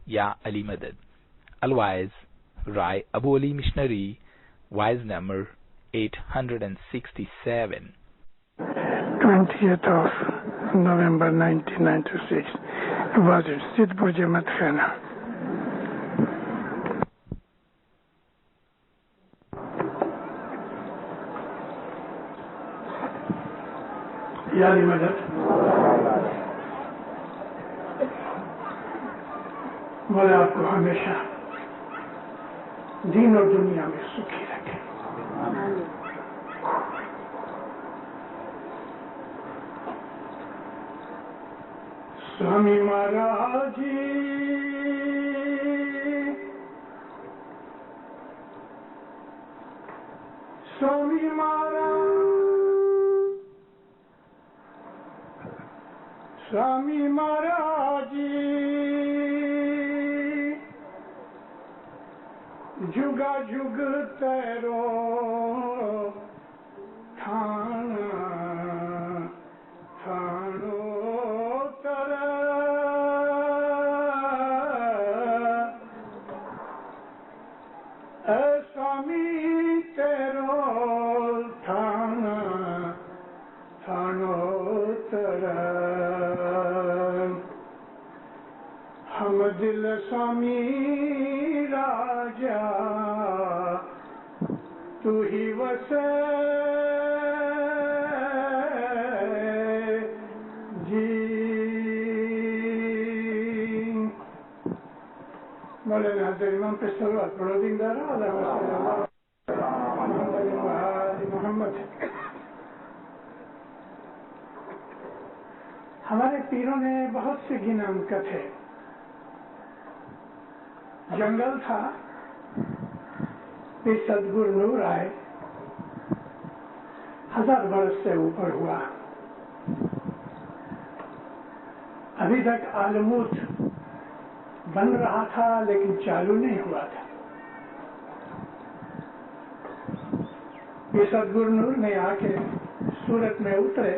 Ya Ali Madad. Otherwise, Rai Abu Ali Missionary, wise number 867. 20th of November 1996. Was it Sidpur Jamaat Khana? Ya Ali Madad. مولا آپ کو ہمیشہ دین اور دنیا میں سکھی رکھے. سوامی مہاراج جی، سوامی مہاراج، سوامی مہاراج جی، جگا جگ تیرو تھانا تھانو تر اے سوامی تیرو تھانا تھانو تر ہم دل سوامی راجا تو ہی وسے جی. مولانا حضرت امام پہ صلوات پڑھو دیندار محمد. ہمارے پیروں نے بہت سے گنان کتھے. جنگل تھا، پھر سدگرو نور آئے، 1000 برس سے اوپر ہوا. ابھی تک عالموت بن رہا تھا لیکن چالو نہیں ہوا تھا. پھر سدگرو نور نے آ کے سورت میں اترے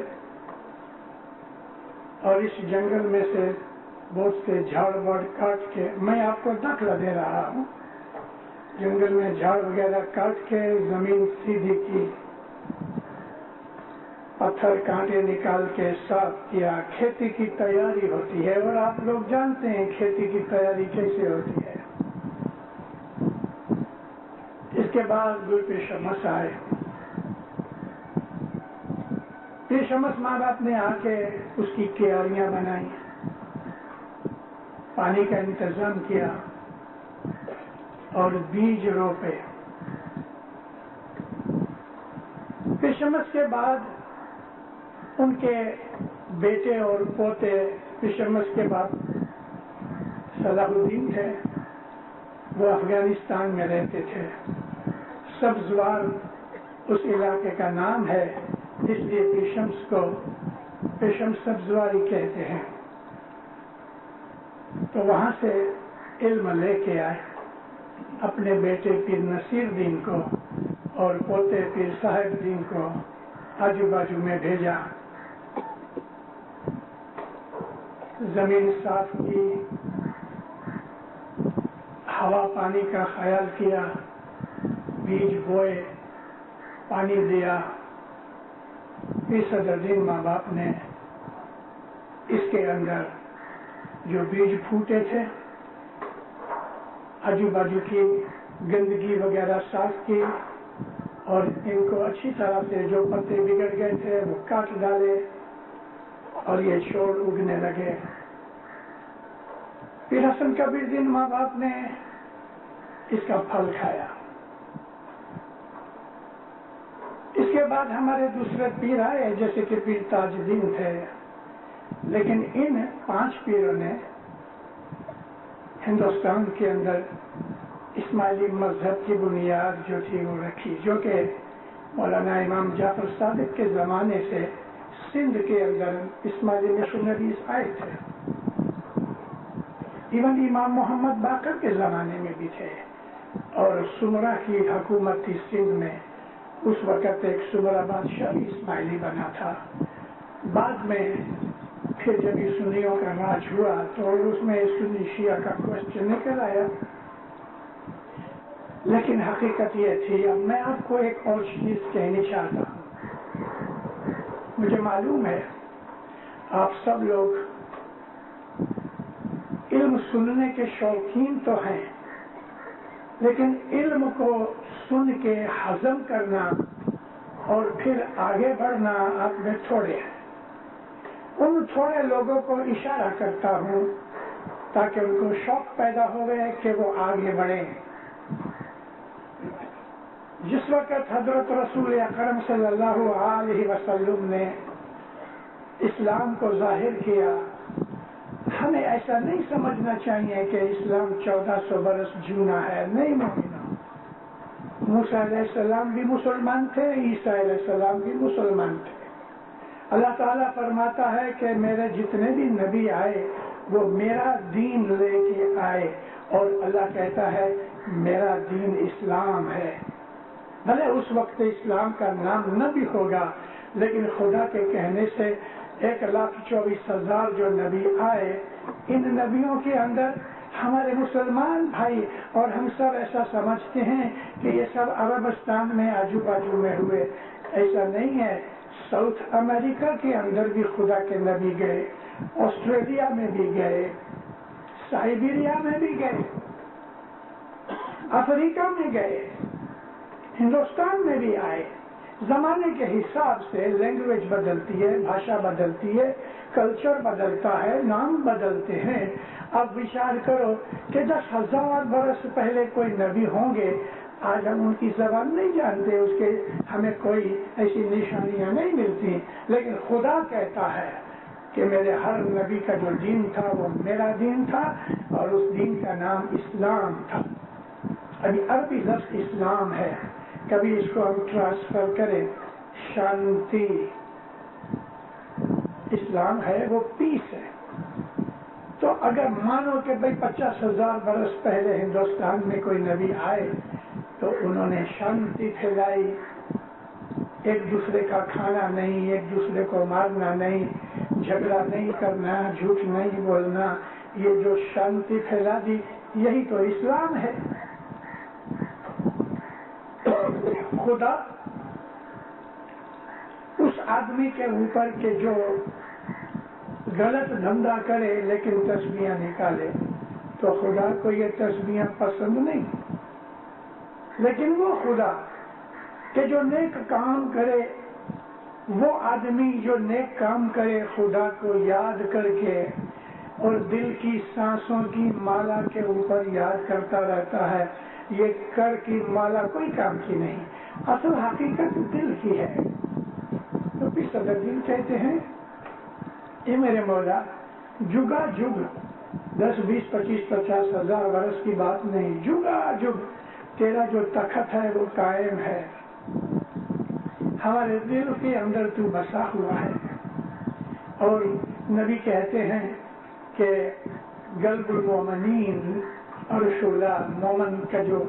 اور اس جنگل میں سے بہت سے جھاڑ واڑ کاٹ کے، میں آپ کو داخلہ دے رہا ہوں، جنگل میں جھاڑ وغیرہ کاٹ کے زمین سیدھی کی، پتھر کانٹے نکال کے صاف کیا. کھیتی کی تیاری ہوتی ہے اور آپ لوگ جانتے ہیں کھیتی کی تیاری کیسے ہوتی ہے. اس کے بعد گرو پیر شمس آئے. پیر شمس ماں باپ نے آ کے اس کی کیاریاں بنائی، پانی کا انتظام کیا اور بیج روپے. پیر شمس کے بعد ان کے بیٹے اور پوتے، پیر شمس کے باپ صلاح الدین تھے، وہ افغانستان میں رہتے تھے. سبزوار اس علاقے کا نام ہے، اس لیے پیر شمس کو پیر شمس سبزواری کہتے ہیں. تو وہاں سے علم لے کے آئے، اپنے بیٹے پیر نصیر دین کو اور پوتے پیر صاحب دین کو آجو باجو میں بھیجا. زمین صاف کی، ہوا پانی کا خیال کیا، بیج بوئے، پانی دیا. پیر صدرالدین ماں باپ نے اس کے اندر جو بیج پھوٹے تھے، آجو باجو کی گندگی وغیرہ صاف کی اور ان کو اچھی طرح سے جو پتے بگڑ گئے تھے وہ کاٹ ڈالے اور یہ چھوڑ اگنے لگے. پیر حسن کبیر دین ماں باپ نے اس کا پھل کھایا. اس کے بعد ہمارے دوسرے پیر آئے جیسے کہ پیر تاج الدین تھے، لیکن ان 5 پیروں نے ہندوستان کے اندر اسماعیلی مذہب کی بنیاد جو تھی وہ رکھی، جو کہ مولانا امام جعفر صادق کے زمانے سے سندھ کے اندر اسماعیلی مشنریز آئے تھے. ایون امام محمد باقر کے زمانے میں بھی تھے. اور سمرا کی حکومت تھی سندھ میں، اس وقت ایک سمرا بادشاہ اسماعیلی بنا تھا. بعد میں پھر جب یہ سنیوں کا راج ہوا تو اس میں سنی شیعہ کا کوشچن نکل آیا، لیکن حقیقت یہ تھی۔ اب میں آپ کو ایک اور چیز کہنی چاہتا ہوں، مجھے معلوم ہے آپ سب لوگ علم سننے کے شوقین تو ہیں، لیکن علم کو سن کے ہضم کرنا اور پھر آگے بڑھنا آپ میں تھوڑے ہیں۔ ان تھوڑے لوگوں کو اشارہ کرتا ہوں تاکہ ان کو شوق پیدا ہوئے کہ وہ آگے بڑھیں۔ جس وقت حضرت رسول اکرم صلی اللہ علیہ وسلم نے اسلام کو ظاہر کیا، ہمیں ایسا نہیں سمجھنا چاہیے کہ اسلام 1400 برس جونا ہے، نہیں مومنو۔ موسیٰ علیہ السلام بھی مسلمان تھے، عیسیٰ علیہ السلام بھی مسلمان تھے۔ اللہ تعالیٰ فرماتا ہے کہ میرے جتنے بھی نبی آئے وہ میرا دین لے کے آئے، اور اللہ کہتا ہے میرا دین اسلام ہے۔ بھلے اس وقت اسلام کا نام نہ بھی ہوگا، لیکن خدا کے کہنے سے 1,24,000 جو نبی آئے، ان نبیوں کے اندر ہمارے مسلمان بھائی اور ہم سب ایسا سمجھتے ہیں کہ یہ سب عربستان میں آجو باجو میں ہوئے، ایسا نہیں ہے۔ ساؤتھ امریکہ کے اندر بھی خدا کے نبی گئے، آسٹریلیا میں بھی گئے، سائبیریا میں بھی گئے، افریقہ میں گئے، ہندوستان میں بھی آئے۔ زمانے کے حساب سے لینگویج بدلتی ہے، بھاشا بدلتی ہے، کلچر بدلتا ہے، نام بدلتے ہیں۔ اب وچار کرو کہ 10,000 برس پہلے کوئی نبی ہوں گے، آج ہم ان کی زبان نہیں جانتے، اس کے ہمیں کوئی ایسی نشانیاں نہیں ملتی، لیکن خدا کہتا ہے کہ میرے ہر نبی کا جو دین تھا وہ میرا دین تھا، اور اس دین کا نام اسلام تھا۔ ابھی عربی لفظ اسلام ہے، کبھی اس کو ہم ٹرانسفر کریں شانتی، اسلام ہے وہ پیس ہے۔ تو اگر مانو کہ بھئی 50,000 برس پہلے ہندوستان میں کوئی نبی آئے تو انہوں نے شانتی پھیلائی، ایک دوسرے کا کھانا نہیں، ایک دوسرے کو مارنا نہیں، جھگڑا نہیں کرنا، جھوٹ نہیں بولنا، یہ جو شانتی پھیلا دی یہی تو اسلام ہے۔ خدا اس آدمی کے اوپر کہ جو غلط دھندا کرے لیکن تسبیحاں نکالے، تو خدا کو یہ تسبیحاں پسند نہیں، لیکن وہ خدا کہ جو نیک کام کرے، وہ آدمی جو نیک کام کرے خدا کو یاد کر کے اور دل کی سانسوں کی مالا کے اوپر یاد کرتا رہتا ہے، یہ کر کی مالا کوئی کام کی نہیں، اصل حقیقت دل کی ہے۔ تو بھی صدر دل کہتے ہیں یہ میرے مولا جگا جگ 10 20 25 50,000 برس کی بات نہیں، جگا جگ تیرا جو تخت ہے وہ قائم ہے، ہمارے دل کے اندر تو بسا ہوا ہے۔ اور نبی کہتے ہیں کہ قلب المومنین عرش اللہ، مومن کا جو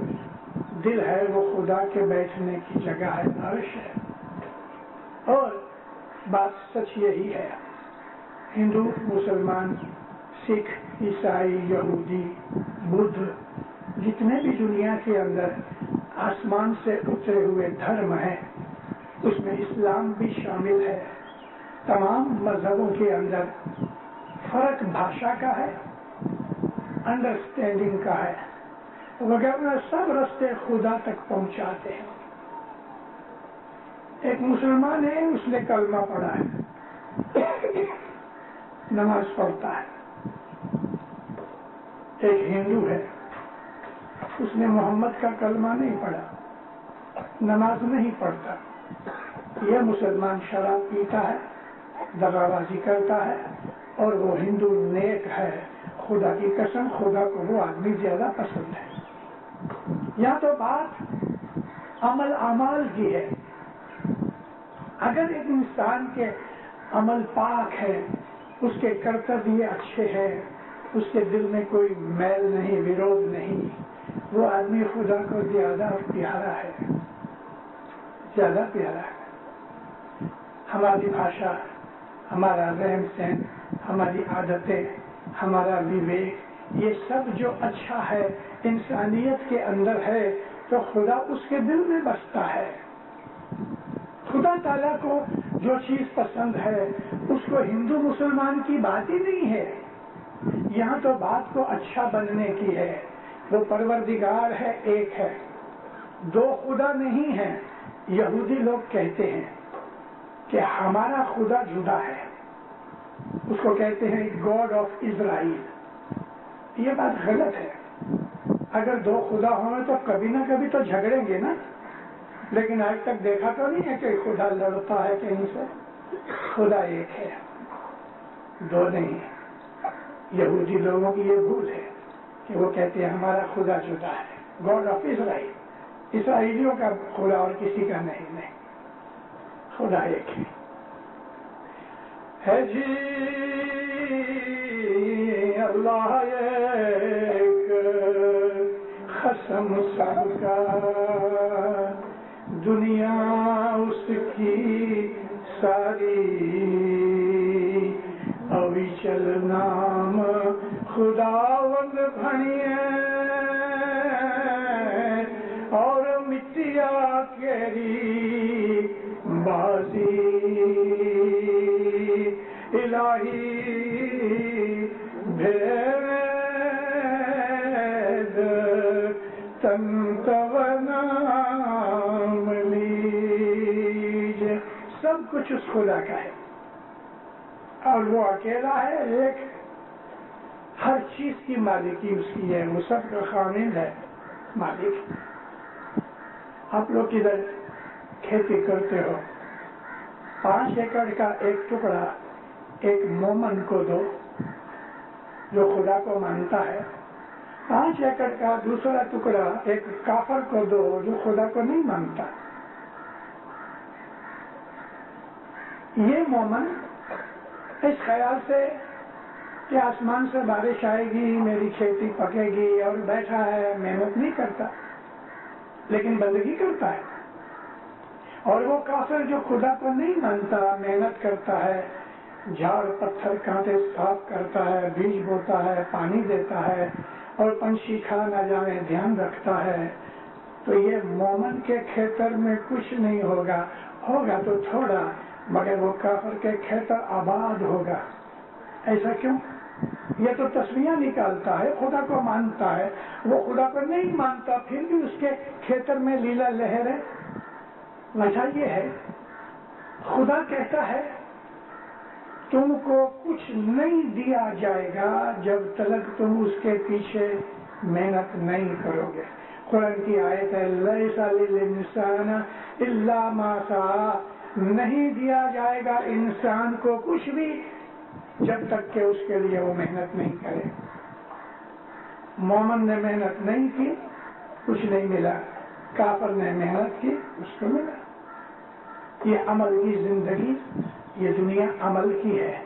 دل ہے وہ خدا کے بیٹھنے کی جگہ ہے، عرش ہے۔ اور بات سچ یہی ہے، ہندو، مسلمان، سکھ، عیسائی، یہودی، بدھ، جتنے بھی دنیا کے اندر آسمان سے اترے ہوئے دھرم ہیں اس میں اسلام بھی شامل ہے۔ تمام مذہبوں کے اندر فرق بھاشا کا ہے، انڈرسٹینڈنگ کا ہے، وغیرہ سب راستے خدا تک پہنچاتے ہیں۔ ایک مسلمان ہے، اس نے کلمہ پڑھا ہے، نماز پڑھتا ہے۔ ایک ہندو ہے، اس نے محمد کا کلمہ نہیں پڑھا، نماز نہیں پڑھتا۔ یہ مسلمان شراب پیتا ہے، دغا بازی کرتا ہے، اور وہ ہندو نیک ہے۔ خدا کی قسم، خدا کو وہ آدمی زیادہ پسند ہے۔ یہاں تو بات عمل اعمال کی ہے۔ اگر ایک انسان کے عمل پاک ہے، اس کے کرتویہ اچھے ہیں، اس کے دل میں کوئی میل نہیں، ویرودھ نہیں، وہ آدمی خدا کو زیادہ پیارا ہے، زیادہ پیارا ہے۔ ہماری بھاشا ہمارا رہن سہن، ہماری عادتیں، ہمارا وویک، یہ سب جو اچھا ہے انسانیت کے اندر ہے تو خدا اس کے دل میں بستا ہے۔ خدا تعالیٰ کو جو چیز پسند ہے اس کو ہندو مسلمان کی بات ہی نہیں ہے، یہاں تو بات کو اچھا بننے کی ہے۔ وہ پروردگار ہے، ایک ہے، دو خدا نہیں ہے۔ یہودی لوگ کہتے ہیں کہ ہمارا خدا جدا ہے، اس کو کہتے ہیں گاڈ آف اسرائیل۔ یہ بات غلط ہے۔ اگر دو خدا ہوں تو کبھی نہ کبھی تو جھگڑیں گے نا، لیکن آج تک دیکھا تو نہیں ہے کہ خدا لڑتا ہے کہیں سے۔ خدا ایک ہے، دو نہیں۔ یہودی لوگوں کی یہ بھول ہے کہ وہ کہتے ہیں ہمارا خدا جدا ہے، گاڈ آف اسرائیل، اسرائیلیوں کا خدا اور کسی کا نہیں۔ خدا ایک ہے جی، اللہ ایک، قسم سب کا، دنیا اس کی ساری، اویچل نام خداوند بھنیے، اور مٹیا کیری بازی، الہی بھید تنتو نام لیج۔ سب کچھ اس خدا کا ہے اور وہ اکیلا ہے، ایک، ہر چیز کی مالکی اس کی ہے، وہ سب کا خامند ہے، مالک۔ آپ لوگ ادھر کھیتی کرتے ہو، 5 ایکڑ کا ایک ٹکڑا ایک مومن کو دو جو خدا کو مانتا ہے، 5 ایکڑ کا دوسرا ٹکڑا ایک کافر کو دو جو خدا کو نہیں مانتا۔ یہ مومن اس خیال سے کہ آسمان سے بارش آئے گی، میری کھیتی پکے گی، اور بیٹھا ہے، محنت نہیں کرتا لیکن بندگی کرتا ہے۔ اور وہ کافر جو خدا کو نہیں مانتا، محنت کرتا ہے، جھاڑ پتھر کانٹے صاف کرتا ہے، بیج بوتا ہے، پانی دیتا ہے، اور پنچھی کھا نہ جانے دھیان رکھتا ہے، تو یہ مومن کے کھیتر میں کچھ نہیں ہوگا تو تھوڑا، مگر وہ کافر کے کھیتر آباد ہوگا۔ ایسا کیوں؟ یہ تو تصویریں نکالتا ہے، خدا کو مانتا ہے، وہ خدا کو نہیں مانتا، پھر بھی اس کے کھیتر میں لیلا لہر ہے۔ وجہ یہ ہے، خدا کہتا ہے تم کو کچھ نہیں دیا جائے گا جب تک تم اس کے پیچھے محنت نہیں کرو گے۔ قرآن کی آیت ہے لیس للانسان الا ما سعی، نہیں دیا جائے گا انسان کو کچھ بھی جب تک کہ اس کے لیے وہ محنت نہیں کرے۔ مومن نے محنت نہیں کی، کچھ نہیں ملا، کافر نے محنت کی، اس کو ملا۔ یہ عمل کی زندگی، یہ دنیا عمل کی ہے۔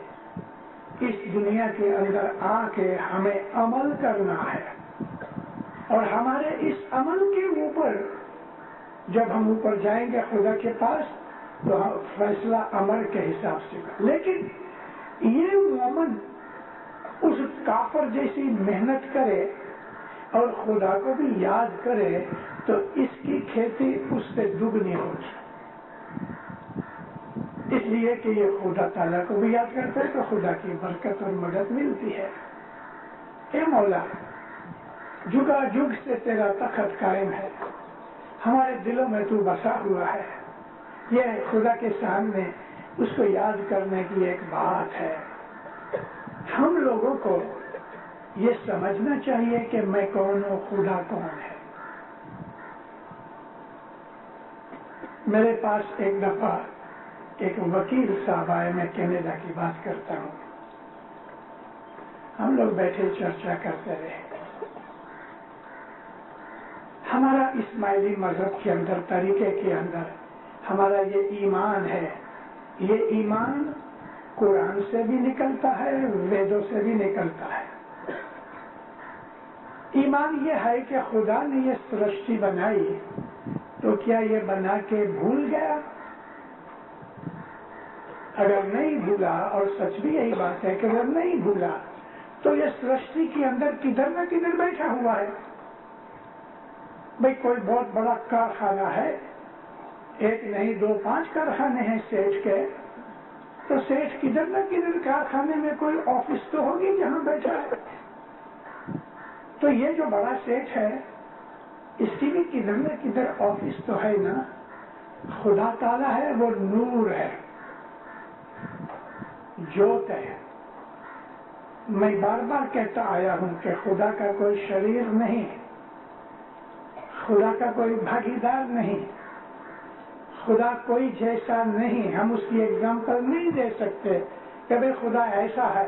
اس دنیا کے اندر آ کے ہمیں عمل کرنا ہے، اور ہمارے اس عمل کے اوپر جب ہم اوپر جائیں گے خدا کے پاس تو ہم فیصلہ عمل کے حساب سے کریں۔ لیکن یہ مومن اس کافر جیسی محنت کرے اور خدا کو بھی یاد کرے تو اس کی کھیتی اس سے دگنی ہوگی، اس لیے کہ یہ خدا تعالیٰ کو بھی یاد کرتا ہے تو خدا کی برکت اور مدد ملتی ہے۔ اے مولا، جگا جگ سے تیرا تخت قائم ہے، ہمارے دلوں میں تو بسا ہوا ہے۔ یہ خدا کے سامنے اس کو یاد کرنے کی ایک بات ہے۔ ہم لوگوں کو یہ سمجھنا چاہیے کہ میں کون ہوں، خدا کون ہے۔ میرے پاس ایک دفعہ ایک وکیل صاحب آئے، میں کینیڈا کی بات کرتا ہوں، ہم لوگ بیٹھے چرچا کرتے رہے۔ ہمارا اسماعیلی مذہب کے اندر، طریقے کے اندر ہمارا یہ ایمان ہے، یہ ایمان قرآن سے بھی نکلتا ہے، ویدوں سے بھی نکلتا ہے۔ ایمان یہ ہے کہ خدا نے یہ سرشٹی بنائی تو کیا یہ بنا کے بھول گیا؟ اگر نہیں بھولا، اور سچ بھی یہی بات ہے کہ اگر نہیں بھولا تو یہ سرشٹی کے اندر کدھر نہ کدھر بیٹھا ہوا ہے. بھئی کوئی بہت بڑا کارخانہ ہے، ایک نہیں 2 5 کارخانے ہیں سیٹھ کے، تو سیٹھ کدھر نہ کدھر کارخانے میں کوئی آفس تو ہوگی جہاں بیٹھا ہے. تو یہ جو بڑا سیٹھ ہے اس کی بھی کدھر نہ کدھر آفس تو ہے نا. خدا تعالیٰ ہے، وہ نور ہے، جوت ہے. میں بار بار کہتا آیا ہوں کہ خدا کا کوئی شریر نہیں، خدا کا کوئی بھاگیدار نہیں، خدا کوئی جیسا نہیں. ہم اس کی ایگزامپل نہیں دے سکتے کہ بھئی خدا ایسا ہے،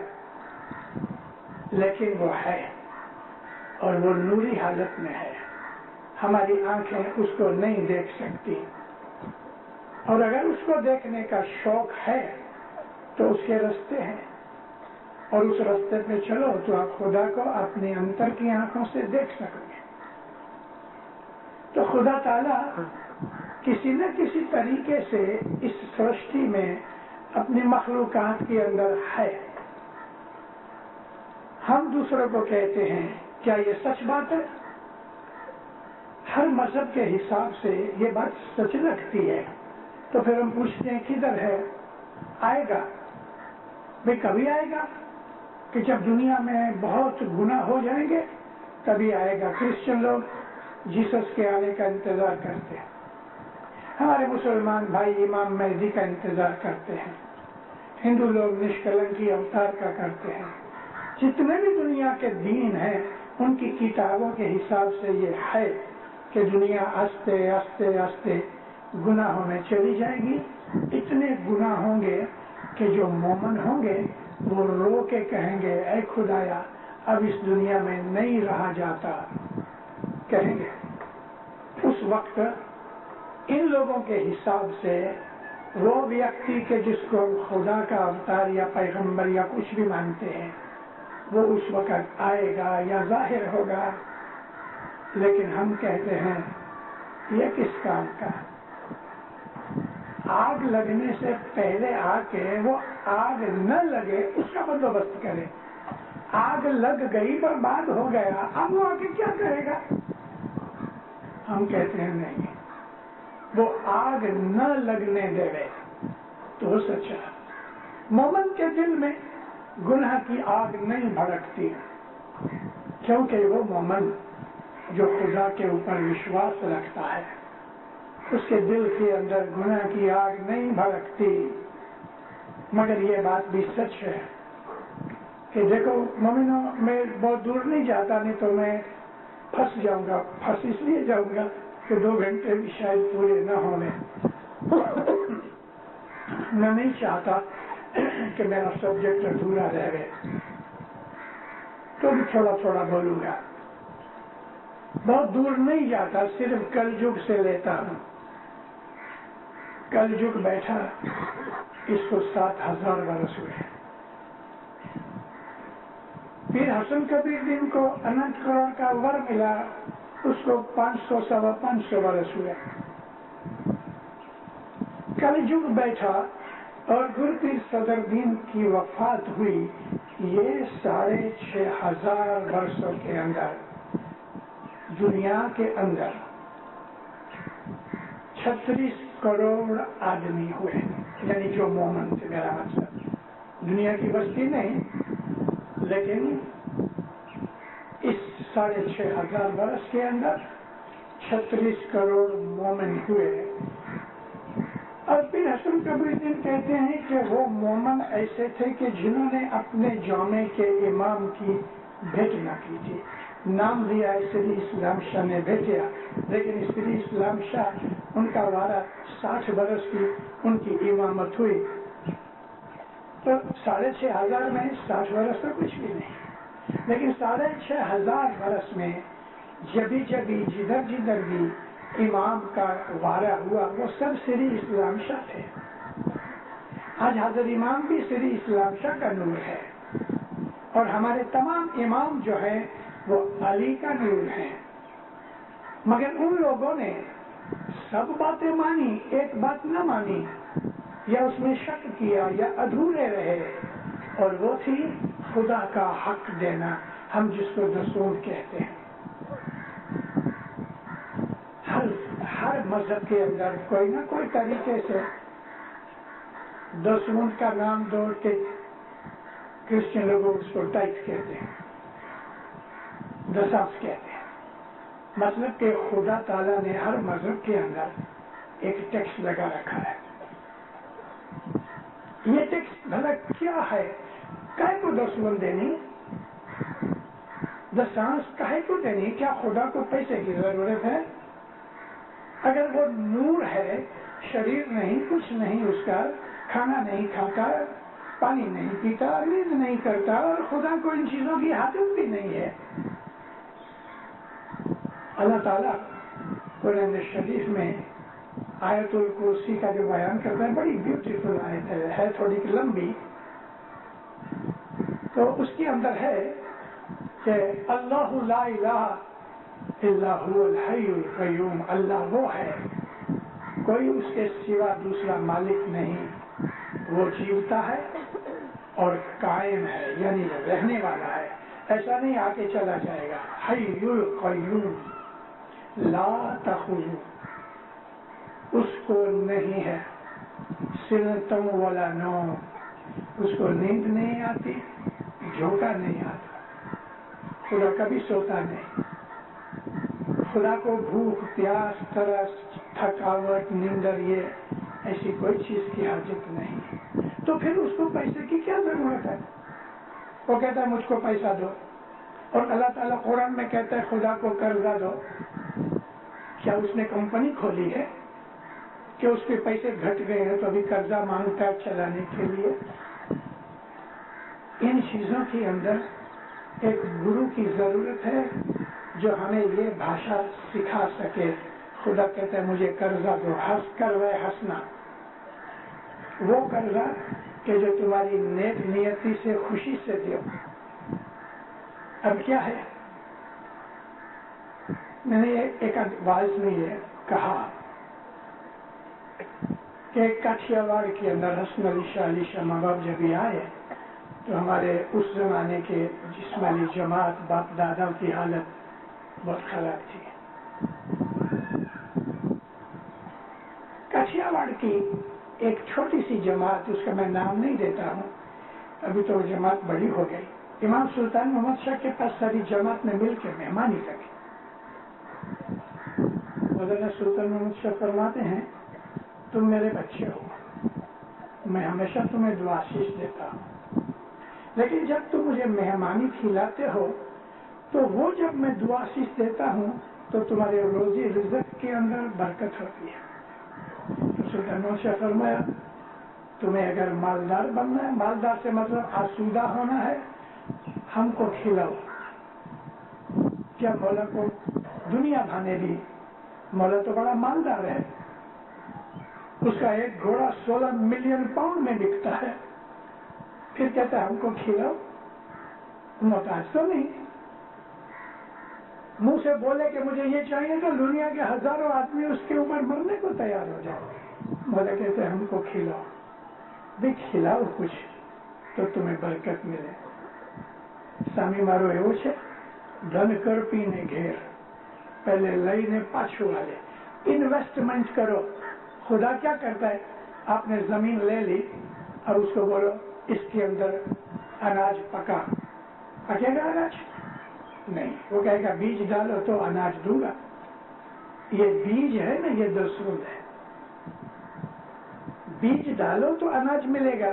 لیکن وہ ہے اور وہ نوری حالت میں ہے. ہماری آنکھیں اس کو نہیں دیکھ سکتی، اور اگر اس کو دیکھنے کا شوق ہے تو اس کے راستے ہیں، اور اس راستے پہ چلو تو آپ خدا کو اپنے انتر کی آنکھوں سے دیکھ سکو گے. تو خدا تعالیٰ کسی نہ کسی طریقے سے اس سرشٹی میں اپنی مخلوقات کے اندر ہے. ہم دوسروں کو کہتے ہیں کیا یہ سچ بات ہے؟ ہر مذہب کے حساب سے یہ بات سچ لگتی ہے. تو پھر ہم پوچھتے ہیں کدھر ہے؟ آئے گا. بھئی کبھی آئے گا کہ جب دنیا میں بہت گناہ ہو جائیں گے تبھی آئے گا. کرسچن لوگ جیسس کے آنے کا انتظار کرتے ہیں، ہمارے مسلمان بھائی امام مہدی کا انتظار کرتے ہیں، ہندو لوگ نشکلنکی اوتار کا کرتے ہیں. جتنے بھی دنیا کے دین ہیں ان کی کتابوں کے حساب سے یہ ہے کہ دنیا آستے آستے آستے گناہوں میں چلی جائے گی. اتنے گناہ ہوں گے کہ جو مومن ہوں گے وہ رو کے کہیں گے اے خدایا اب اس دنیا میں نہیں رہا جاتا. کہیں گے اس وقت ان لوگوں کے حساب سے وہ ویکتی کے جس کو خدا کا اوتار یا پیغمبر یا کچھ بھی مانتے ہیں وہ اس وقت آئے گا یا ظاہر ہوگا. لیکن ہم کہتے ہیں یہ کس کام کا؟ آگ لگنے سے پہلے آ کے وہ آگ نہ لگے اس کا بندوبست کرے. آگ لگ گئی برباد ہو گیا، اب وہ آگے کیا کرے گا؟ ہم کہتے ہیں نہیں، وہ آگ نہ لگنے دے تو وہ سچا. مومن کے دل میں گناہ کی آگ نہیں بھڑکتی، کیونکہ وہ مومن جو خدا کے اوپر وشواس رکھتا ہے اس کے دل کے اندر گناہ کی آگ نہیں بھڑکتی. مگر یہ بات بھی سچ ہے کہ دیکھو مومنوں میں بہت دور نہیں جاتا، نہیں تو میں پھنس جاؤں گا. پھنس اس لیے جاؤں گا کہ 2 گھنٹے بھی شاید پورے نہ ہونے. میں نہیں چاہتا کہ میرا سبجیکٹ ادھورا رہ گئے، تو بھی تھوڑا تھوڑا بولوں گا. بہت دور نہیں جاتا، صرف کل یگ سے لیتا ہوں. کل یگ بیٹھا اس کو 7000 برس ہوئے. پھر حسن کبیر دین کو اننت کروڑ کا ور ملا، اس کو 500 سوا 500 برس ہوئے. کل یگ بیٹھا اور گرو پیر صدر دین کی وفات ہوئی. یہ 6500 برسوں کے اندر دنیا کے اندر 36 کروڑ آدمی ہوئے، یعنی جو مومن تھے. میرا مطلب دنیا کی بستی نہیں، لیکن اس 6500 برس کے اندر 36 کروڑ مومن ہوئے. اور پھر حسن کبیر دین کہتے ہیں کہ وہ مومن ایسے تھے کہ جنہوں نے اپنے جامع کے امام کی بھیٹ نہ کی تھی. نام دیا سری اسلام شاہ نے بھیجا، لیکن سری اسلام شاہ ان کا وارہ 60 برس کی ان کی امامت ہوئی. تو 6500 میں 60 برس تو کچھ بھی نہیں، لیکن 6500 برس میں جبھی جدھر جدھر بھی امام کا وارہ ہوا وہ سب سری اسلام شاہ تھے. آج حضرت امام بھی سری اسلام شاہ کا نور ہے، اور ہمارے تمام امام جو ہے وہ علی کا نور ہے. مگر ان لوگوں نے سب باتیں مانی، ایک بات نہ مانی. یا اس میں شک کیا یا ادھورے رہے، اور وہ تھی خدا کا حق دینا، ہم جس کو دسوند کہتے ہیں۔ ہر مذہب کے اندر کوئی نہ کوئی طریقے سے دسوند کا نام دوڑ کے کرسچن لوگوں اس کو ٹائپ کہتے ہیں، دسانس کہتے ہیں۔ مطلب کہ خدا تعالیٰ نے ہر مذہب کے اندر ایک ٹیکس لگا رکھا ہے۔ یہ ٹیکس بھلا کیا ہے؟ کائے کو دسوند دینی، دسانس کائے کو دینی؟ کیا خدا کو پیسے کی ضرورت ہے؟ اگر وہ نور ہے، شریر نہیں، کچھ نہیں اس کا، کھانا نہیں کھاتا، پانی نہیں پیتا، نیند نہیں کرتا، اور خدا کو ان چیزوں کی حاجت بھی نہیں ہے۔ اللہ تعالیٰ قرآن شریف میں آیت الکرسی کا جو بیان کرتا ہے، بڑی بیوٹیفل آیت ہے تھوڑی لمبی، تو اس کے اندر ہے کہ اللہ لا الہ الا هو الحی القیوم، اللہ وہ ہے، کوئی اس کے سوا دوسرا مالک نہیں، وہ جیوتا ہے اور قائم ہے، یعنی رہنے والا ہے، ایسا نہیں آ کے چلا جائے گا۔ حی القیوم لا تأخذہ، اس کو نہیں ہے سنۃ ولا نوم، اس کو نیند نہیں آتی، جھونکا نہیں آتا، خدا کبھی سوتا نہیں، خدا کو بھوک پیاس ترس تھکاوٹ نیندر یہ ایسی کوئی چیز کی حاجت نہیں، تو پھر اس کو پیسے کی کیا ضرورت ہے؟ وہ کہتا ہے مجھ کو پیسہ دو، اور اللہ تعالیٰ قرآن میں کہتا ہے خدا کو قرضہ دو۔ کیا اس نے کمپنی کھولی ہے کہ اس کے پیسے گھٹ گئے ہیں تو ابھی قرضہ مانگتا ہے چلانے کے لیے؟ ان چیزوں کے اندر ایک گرو کی ضرورت ہے جو ہمیں یہ بھاشا سکھا سکے۔ خدا کہتا ہے مجھے قرضہ دو، ہنس کر وہ ہنسنا، وہ قرضہ کہ جو تمہاری نیک نیتی سے خوشی سے دیو۔ اب کیا ہے، میں نے ایک واعظ میں یہ کہا کہ کاٹھیا واڑ کے اندر حسن علی شاہ ماں باپ جب بھی آئے تو ہمارے اس زمانے کے جسمانی جماعت باپ دادا کی حالت بہت خراب تھی۔ کاٹھیا واڑ کی ایک چھوٹی سی جماعت، اس کا میں نام نہیں دیتا ہوں، ابھی تو وہ جماعت بڑی ہو گئی، امام سلطان محمد شاہ کے پاس ساری جماعت نے مل کے مہمانی رکھی۔ مولانا سلطان محمد شاہ فرماتے ہیں تم میرے بچے ہو، میں ہمیشہ تمہیں دعا آشیش دیتا ہوں، لیکن جب تم مجھے مہمانی کھلاتے ہو تو وہ جب میں دعا آشیش دیتا ہوں تو تمہارے روزی رزق کے اندر برکت ہوتی ہے۔ تو سلطان محمد شاہ فرمایا تمہیں اگر مالدار بننا ہے، مالدار سے مطلب آسودہ ہونا ہے، ہم کو کھلاؤ۔ کیا مولا کو دنیا بھانے بھی، مولا تو بڑا مالدار ہے، اس کا ایک گھوڑا 16 ملین پاؤنڈ میں بکتا ہے، پھر کہتا ہے ہم کو کھلاؤ، محتاج تو نہیں، منہ سے بولے کہ مجھے یہ چاہیے تو دنیا کے ہزاروں آدمی اس کے اوپر مرنے کو تیار ہو جائے۔ مولا کہتے ہیں ہم کو کھلاؤ، بھی کھلاؤ کچھ تو تمہیں برکت ملے۔ سامی مارو ایو چھے دھن کر پینے گھیر، پہلے لئینے پاچھو والے، انویسٹمنٹ کرو۔ خدا کیا کرتا ہے، آپ نے زمین لے لی اور اس کو بولو اس کے اندر اناج پکا، پکے گا اناج؟ نہیں، وہ کہے گا بیج ڈالو تو اناج دوں گا۔ یہ بیج ہے نا، یہ دسوند ہے، بیج ڈالو تو اناج ملے گا،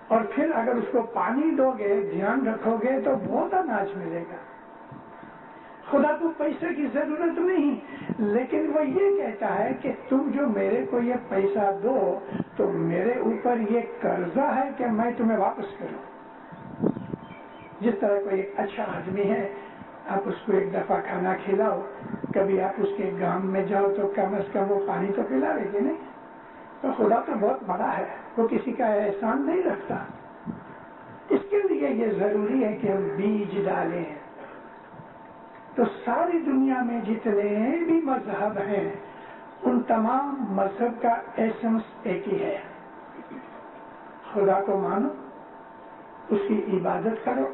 اور پھر اگر اس کو پانی دو گے، دھیان رکھو گے تو بہت اناج ملے گا۔ خدا کو پیسے کی ضرورت نہیں، لیکن وہ یہ کہتا ہے کہ تم جو میرے کو یہ پیسہ دو تو میرے اوپر یہ قرضہ ہے کہ میں تمہیں واپس کروں۔ جس طرح کوئی ایک اچھا آدمی ہے، آپ اس کو ایک دفعہ کھانا کھلاؤ، کبھی آپ اس کے گام میں جاؤ تو کم از کم وہ پانی تو پلاوے گی نہیں؟ تو خدا تو بہت بڑا ہے، وہ کسی کا احسان نہیں رکھتا۔ اس کے لیے یہ ضروری ہے کہ ہم بیج ڈالیں۔ تو ساری دنیا میں جتنے بھی مذہب ہیں ان تمام مذہب کا ایسنس ایک ہی ہے، خدا کو مانو، اس کی عبادت کرو،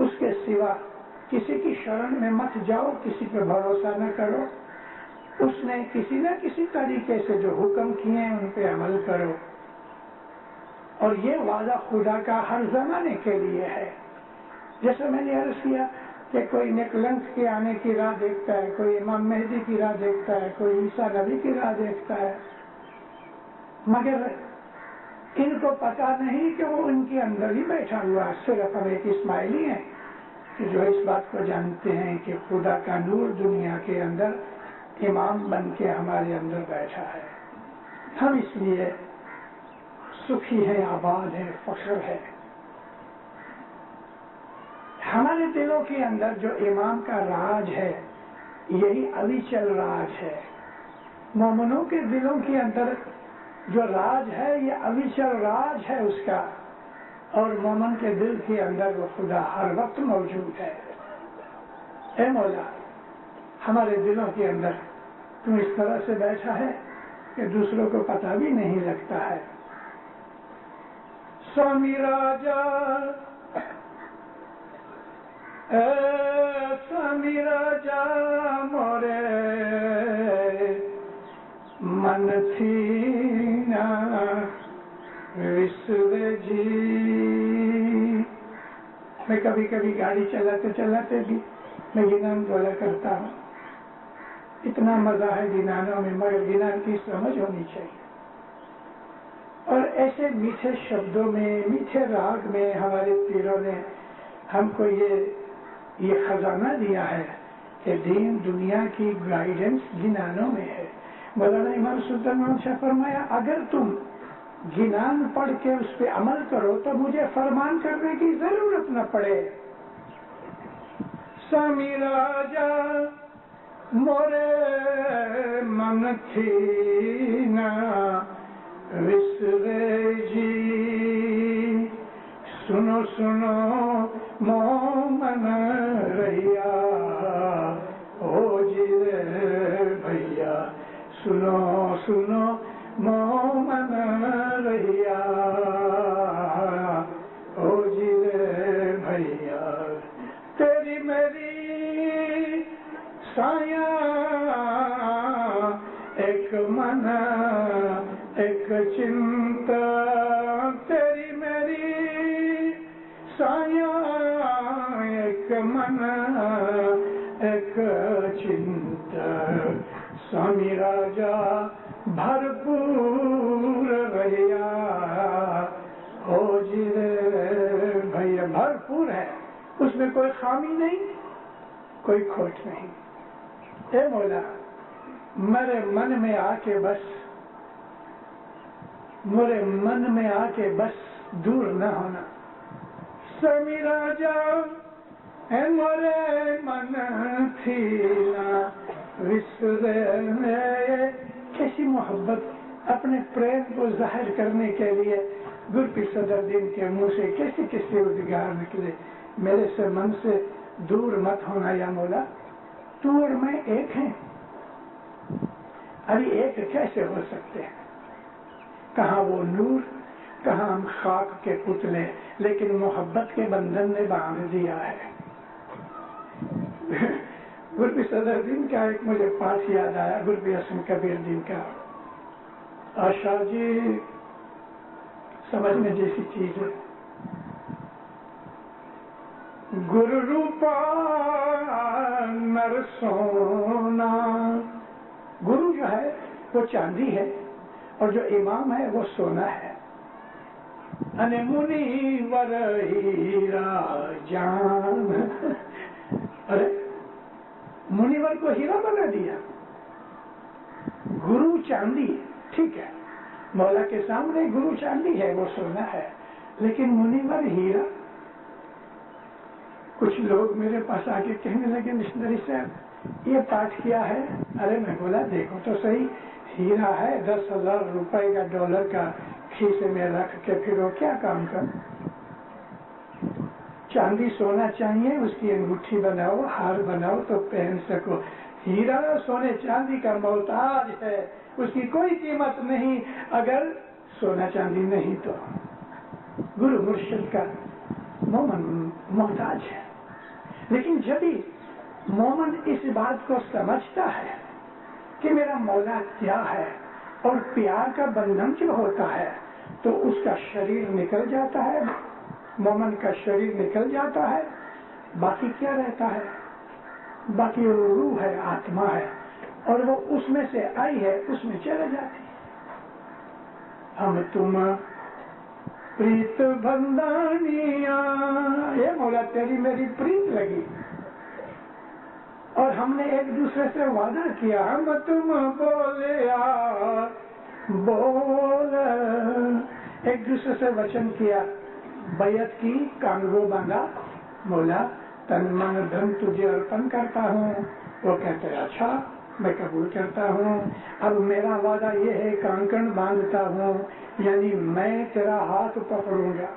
اس کے سوا کسی کی شرن میں مت جاؤ، کسی پہ بھروسہ نہ کرو، اس نے کسی نہ کسی طریقے سے جو حکم کیے ہیں ان پہ عمل کرو۔ اور یہ وعدہ خدا کا ہر زمانے کے لیے ہے۔ جیسے میں نے عرض کیا کہ کوئی نکلنگ کے آنے کی راہ دیکھتا ہے، کوئی امام مہدی کی راہ دیکھتا ہے، کوئی عیسیٰ نبی کی راہ دیکھتا ہے، مگر ان کو پتا نہیں کہ وہ ان کے اندر ہی بیٹھا ہوا ہے۔ صرف ہم ایک اسماعیلی ہیں کہ جو اس بات کو جانتے ہیں کہ خدا کا نور دنیا کے اندر امام بن کے ہمارے اندر بیٹھا ہے۔ ہم اس لیے سکھی ہیں، آباد ہیں، فخر ہے۔ ہمارے دلوں کے اندر جو امام کا راج ہے یہی اویچل راج ہے۔ مومنوں کے دلوں کے اندر جو راج ہے یہ اویچل راج ہے اس کا، اور مومن کے دل کے اندر وہ خدا ہر وقت موجود ہے۔ اے مولا، ہمارے دلوں کے اندر تم اس طرح سے بیٹھا ہے کہ دوسروں کو پتہ بھی نہیں لگتا ہے۔ سوامی راجا، اے سوامی راجا مورے من تھی نا وسر جی۔ میں کبھی کبھی گاڑی چلاتے چلاتے بھی میں گنان بولا کرتا ہوں۔ اتنا مزہ ہے گنانوں میں، مگر گنان کی سمجھ ہونی چاہیے۔ اور ایسے میٹھے شبدوں میں، میٹھے راگ میں ہمارے پیروں نے ہم کو یہ خزانہ دیا ہے کہ دین دنیا کی گائیڈنس گنانوں میں ہے۔ مولانا امام سلطان محمد شاہ فرمایا اگر تم گنان پڑھ کے اس پہ عمل کرو تو مجھے فرمان کرنے کی ضرورت نہ پڑے۔ سوامی راجا مورے من تھی نا وسرے جی، سنو سنو مومن رہیا ہو جی رے بھیا، سنو سنو مومن رہیا ہو جی رے بھیا، تیری میری سایہ ایک من ایک چنتا، تیری میری سایہ ایک من ایک چنتا، سوامی راجا بھرپور رہیا ہو جی رے بھیا، بھرپور ہے، اس میں کوئی خامی نہیں، کوئی کھوٹ نہیں۔ اے مولا، میرے من میں آ کے بس، میرے من میں آ کے بس دور نہ ہونا۔ سوامی راجا اے مورے من تھی نا وسرے میں، کیسی محبت، اپنے پریم کو ظاہر کرنے کے لیے گرپی صدر دین کے منہ سے کیسے کیسے ادگار نکلے، میرے سے من سے دور مت ہونا یا مولا، تو اور میں ایک ہیں۔ ابھی ایک کیسے ہو سکتے ہیں؟ کہاں وہ نور، کہاں ہم خاک کے پتلے، لیکن محبت کے بندھن نے باندھ دیا ہے۔ گرپی صدر دین کا ایک مجھے پاس یاد آیا، گرپی حسن کبیر دین کا۔ آشا جی سمجھنے جیسی چیز ہے۔ گر روپا نر سونا، گرو جو ہے وہ چاندی ہے اور جو امام ہے وہ سونا ہے۔ ان منی ور ہیرا جان، ارے منیور کو ہیرا بنا دیا۔ گرو چاندی، ٹھیک ہے، مولا کے سامنے گرو چاندی ہے، وہ سونا ہے، لیکن منیور ہیرا۔ کچھ لوگ میرے پاس آ کے کہنے لگے مشنری صاحب یہ پاٹ کیا ہے؟ ارے میں بولا دیکھو تو صحیح، ہیرا ہے 10,000 روپے کا، ڈالر کا، کھیسے میں رکھ کے پھر وہ کیا کام کر؟ چاندی سونا چاہیے، اس کی انگوٹھی بناؤ، ہار بناؤ تو پہن سکو، ہیرا سونے چاندی کا محتاج ہے، اس کی کوئی قیمت نہیں اگر سونا چاندی نہیں تو۔ گرو مرشد کا مومن محتاج ہے، لیکن جب بھی مومن اس بات کو سمجھتا ہے کہ میرا مولا کیا ہے اور پیار کا بندھن جو ہوتا ہے تو اس کا شریر نکل جاتا ہے، مومن کا شریر نکل جاتا ہے، باقی کیا رہتا ہے؟ باقی وہ روح ہے، آتما ہے، اور وہ اس میں سے آئی ہے اس میں چلے جاتی ہے۔ ہم تم پریت بندانیاں، یہ مولا تیری میری پریت لگی، اور ہم نے ایک دوسرے سے وعدہ کیا، ہم تم بولیا بول، ایک دوسرے سے وچن کیا، بیعت کی، کانگو باندھا، مولا تن من دھن تجھے ارپن کرتا ہوں۔ وہ کہتے ہیں اچھا میں قبول کرتا ہوں، اب میرا وعدہ یہ ہے کانکن باندھتا ہوں، یعنی میں تیرا ہاتھ پکڑوں گا۔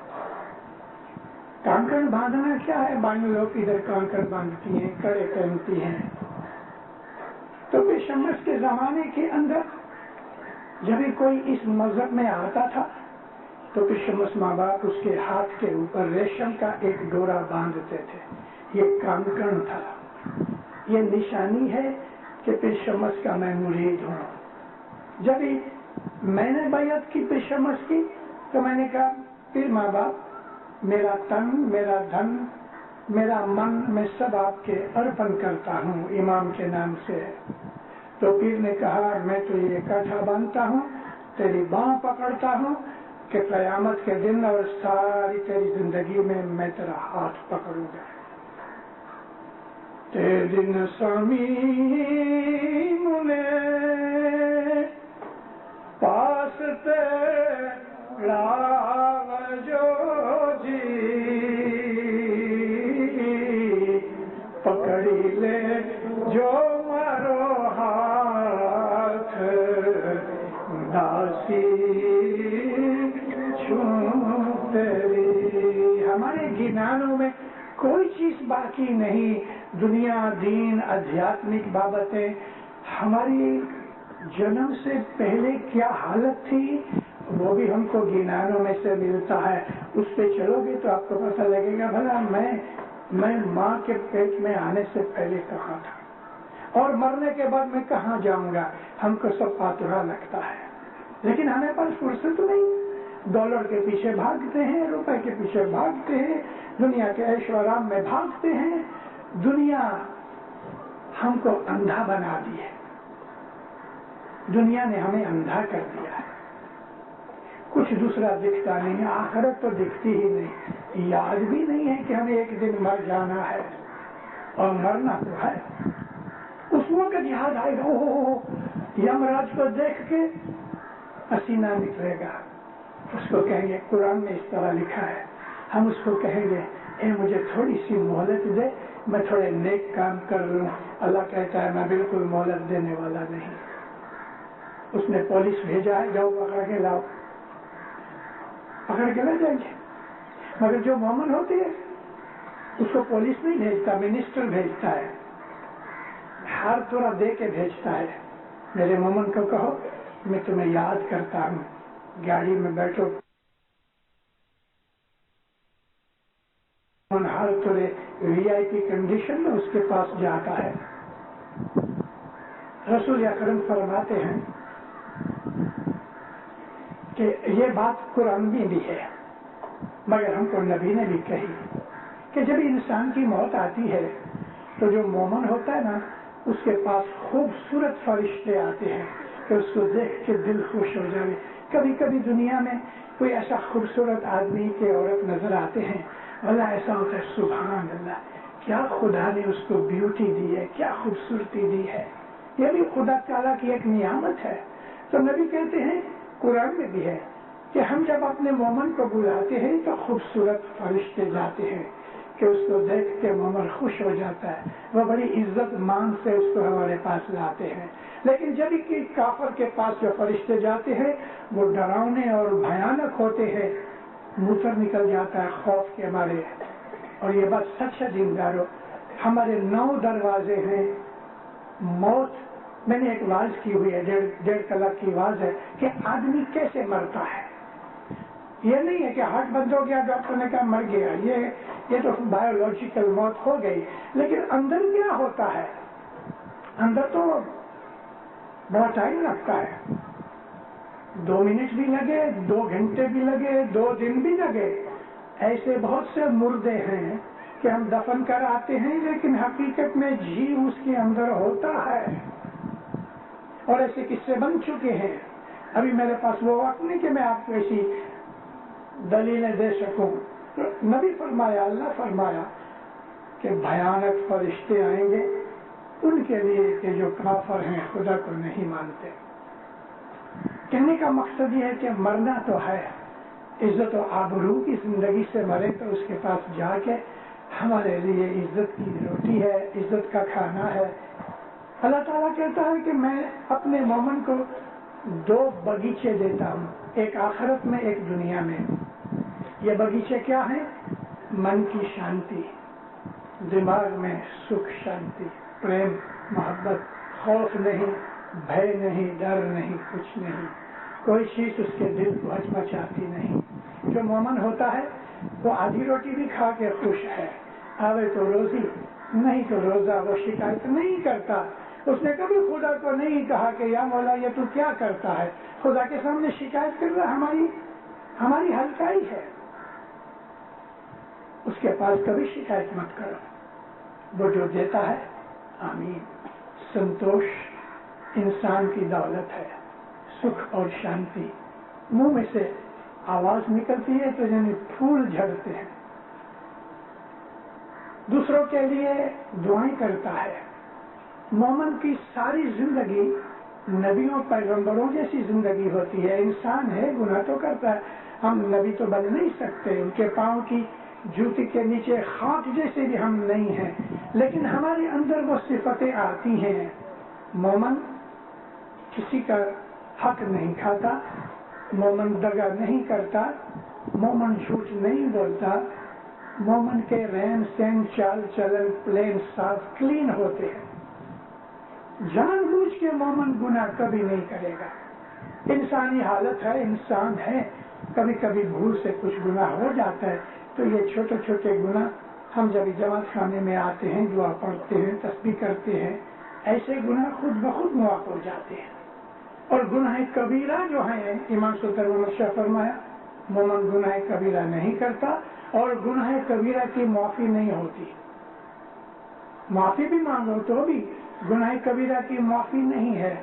کانکن باندھنا کیا ہے؟ بانی لوگ ادھر کانکن باندھتی ہیں، کڑے پہنتی ہیں۔ تو شمس کے زمانے کے اندر جب بھی کوئی اس مذہب میں آتا تھا تو شمس ماں باپ اس کے ہاتھ کے اوپر ریشم کا ایک ڈورا باندھتے تھے، یہ کانکن تھا، یہ نشانی ہے کہ پیر شمس کا میں مرید ہوں۔ جب بھی میں نے بیعت کی پیر شمس کی تو میں نے کہا پیر ماں باپ میرا تن، میرا دھن، میرا من میں سب آپ کے ارپن کرتا ہوں امام کے نام سے۔ تو پیر نے کہا میں تو یہ کاٹھا باندھتا ہوں، تیری باں پکڑتا ہوں کہ قیامت کے دن اور ساری تیری زندگی میں تیرا ہاتھ پکڑوں گا۔ تے دن سامی منے پاس تیرا جو جی پکڑی لے جو مارو ہاتھ داسی چھو تیری۔ ہمارے گنانوں میں کوئی چیز باقی نہیں، دنیا، دین، ادھیاتمک بابتیں۔ ہماری جنم سے پہلے کیا حالت تھی وہ بھی ہم کو گنانوں میں سے ملتا ہے، اس پہ چلو گے تو آپ کو پتہ لگے گا بھلا میں ماں کے پیٹ میں آنے سے پہلے کہاں تھا اور مرنے کے بعد میں کہاں جاؤں گا، ہم کو سب پاتورا لگتا ہے، لیکن ہمیں پاس فرصت نہیں، ڈالر کے پیچھے بھاگتے ہیں، روپے کے پیچھے بھاگتے ہیں، دنیا کے عیش و آرام میں بھاگتے ہیں۔ دنیا ہم کو اندھا بنا دی ہے، دنیا نے ہمیں اندھا کر دیا ہے، کچھ دوسرا دکھتا نہیں، آخرت تو دکھتی ہی نہیں، یاد بھی نہیں ہے کہ ہمیں ایک دن مر جانا ہے، اور مرنا تو ہے۔ اس وقت یاد آئے گا یمراج کو دیکھ کے پسینہ نکلے گا، اس کو کہیں گے قرآن میں اس طرح لکھا ہے، ہم اس کو کہیں گے اے مجھے تھوڑی سی مہلت دے، میں تھوڑے نیک کام کر لوں۔ اللہ کہتا ہے میں بالکل مہلت دینے والا نہیں۔ اس نے پولیس بھیجا ہے، جاؤ پکڑ کے لاؤ، پکڑ کے لے جائیں گے، مگر جو مومن ہوتی ہے اس کو پولیس نہیں بھیجتا، منسٹر بھیجتا ہے، ہر تھوڑا دے کے بھیجتا ہے۔ میرے مومن کو کہو میں تمہیں یاد کرتا ہوں، گاڑی میں بیٹھو، ہر تھوڑے وی آئی پی کنڈیشن میں اس کے پاس جاتا ہے۔ رسول اکرم فرماتے ہیں کہ یہ بات قرآن میں بھی ہے مگر ہم کو نبی نے بھی کہی کہ جب انسان کی موت آتی ہے تو جو مومن ہوتا ہے نا اس کے پاس خوبصورت فرشتے آتے ہیں کہ اس کو دیکھ کے دل خوش ہو جائے۔ کبھی کبھی دنیا میں کوئی ایسا خوبصورت آدمی کے عورت نظر آتے ہیں، اللہ ایسا ہوتا ہے سبحان اللہ، کیا خدا نے اس کو بیوٹی دی ہے، کیا خوبصورتی دی ہے، یہ بھی خدا تعالیٰ کی ایک نعمت ہے۔ تو نبی کہتے ہیں قرآن میں بھی ہے کہ ہم جب اپنے مومن کو بلاتے ہیں تو خوبصورت فرشتے جاتے ہیں کہ اس کو دیکھ کے مومن خوش ہو جاتا ہے، وہ بڑی عزت مان سے اس کو ہمارے پاس لاتے ہیں۔ لیکن جب کہ کافر کے پاس جو فرشتے جاتے ہیں وہ ڈراؤنے اور بھیانک ہوتے ہیں، موتر نکل جاتا ہے خوف کے مارے۔ اور یہ بات سچ ہے دیندارو، ہمارے 9 دروازے ہیں، موت, میں نے ایک واز کی ہوئی ہے, 1.5 کلاک کی واز ہے کہ آدمی کیسے مرتا ہے. یہ نہیں ہے کہ ہارٹ بند ہو گیا, ڈاکٹر نے کہا مر گیا, یہ تو بایولوجیکل موت ہو گئی. لیکن اندر کیا ہوتا ہے؟ اندر تو بہت ٹائم لگتا ہے, 2 منٹ بھی لگے, 2 گھنٹے بھی لگے, 2 دن بھی لگے. ایسے بہت سے مردے ہیں کہ ہم دفن کر آتے ہیں لیکن حقیقت میں جی اس کے اندر ہوتا ہے. اور ایسے قصے بن چکے ہیں. ابھی میرے پاس وہ وقت نہیں کہ میں آپ کو ایسی دلیلیں دے سکوں. نبی فرمایا, اللہ فرمایا کہ بھیانک فرشتے آئیں گے ان کے لیے کہ جو کافر ہیں, خدا کو نہیں مانتے. کہنے کا مقصد یہ ہے کہ مرنا تو ہے, عزت و آبرو کی زندگی سے مرے تو اس کے پاس جا کے ہمارے لیے عزت کی روٹی ہے, عزت کا کھانا ہے. اللہ تعالیٰ کہتا ہے کہ میں اپنے مومن کو 2 باغیچے دیتا ہوں, ایک آخرت میں, ایک دنیا میں. یہ باغیچے کیا ہیں؟ من کی شانتی, دماغ میں سکھ شانتی, پریم محبت, خوف نہیں, بھے نہیں, ڈر نہیں, کچھ نہیں, کوئی چیز اس کے دل کو ہچمچاتی نہیں. جو مومن ہوتا ہے وہ آدھی روٹی بھی کھا کے خوش ہے, آوے تو روزی نہیں تو روزہ, وہ شکایت نہیں کرتا. اس نے کبھی خدا کو نہیں کہا کہ یا مولا یہ تو کیا کرتا ہے. خدا کے سامنے شکایت کر رہا ہماری ہلکائی ہے. اس کے پاس کبھی شکایت مت کرو, وہ جو دیتا ہے آمین. سنتوش انسان کی دولت ہے, سکھ اور شانتی. منہ میں سے آواز نکلتی ہے تو یعنی پھول جھڑتے ہیں. دوسروں کے لیے دعائیں کرتا ہے. مومن کی ساری زندگی نبیوں پیغمبروں جیسی زندگی ہوتی ہے. انسان ہے, گناہ تو کرتا ہے, ہم نبی تو بن نہیں سکتے, ان کے پاؤں کی جوتی کے نیچے خاک جیسے بھی ہم نہیں ہیں, لیکن ہمارے اندر وہ صفتیں آتی ہیں. مومن کسی کا حق نہیں کھاتا, مومن دغا نہیں کرتا, مومن جھوٹ نہیں بولتا, مومن کے رہن سہن چال چلن پلین صاف کلین ہوتے ہیں. جان بوجھ کے مومن گناہ کبھی نہیں کرے گا. انسانی حالت ہے, انسان ہے, کبھی کبھی بھول سے کچھ گناہ ہو جاتا ہے. تو یہ چھوٹے چھوٹے گناہ ہم جب جماعت خانے میں آتے ہیں, دعا پڑھتے ہیں, تسبیح کرتے ہیں, ایسے گناہ خود بخود معاف ہو جاتے ہیں. اور گناہ کبیرہ جو ہیں, امام سلطان محمد شاہ فرمایا مومن گناہ کبیرہ نہیں کرتا اور گناہ کبیرہ کی معافی نہیں ہوتی. معافی بھی مانگو تو بھی گناہ کبیرہ کی معافی نہیں ہے.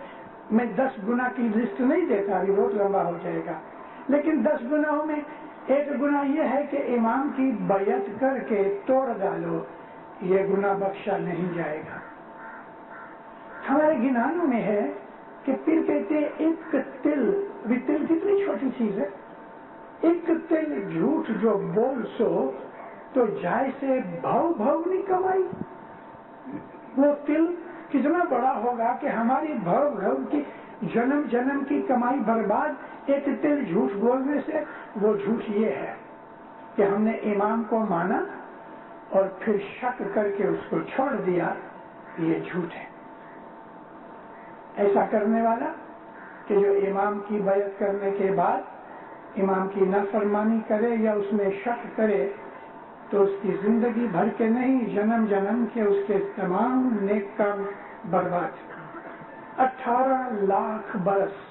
میں 10 گناہ کی لسٹ نہیں دیتا, ابھی بہت لمبا ہو جائے گا, لیکن 10 گناہوں میں ایک گناہ یہ ہے کہ امام کی بیعت کر کے توڑ ڈالو, یہ گناہ بخشا نہیں جائے گا. ہمارے گناہوں میں ہے کہ پھر کہتے ایک تل, ابھی تل کتنی چھوٹی چیز ہے, ایک تل جھوٹ جو بول سو تو جائے سے بھاؤ نہیں کمائی. وہ تل کتنا بڑا ہوگا کہ ہماری بھاؤ کی جنم جنم کی کمائی برباد ایک تل جھوٹ بولنے سے. وہ جھوٹ یہ ہے کہ ہم نے امام کو مانا اور پھر شک کر کے اس کو چھوڑ دیا, یہ جھوٹ ہے. ایسا کرنے والا کہ جو امام کی بیعت کرنے کے بعد امام کی نافرمانی کرے یا اس میں شک کرے تو اس کی زندگی بھر کے نہیں, جنم جنم کے اس کے تمام نیک کام برباد. 18 لاکھ برس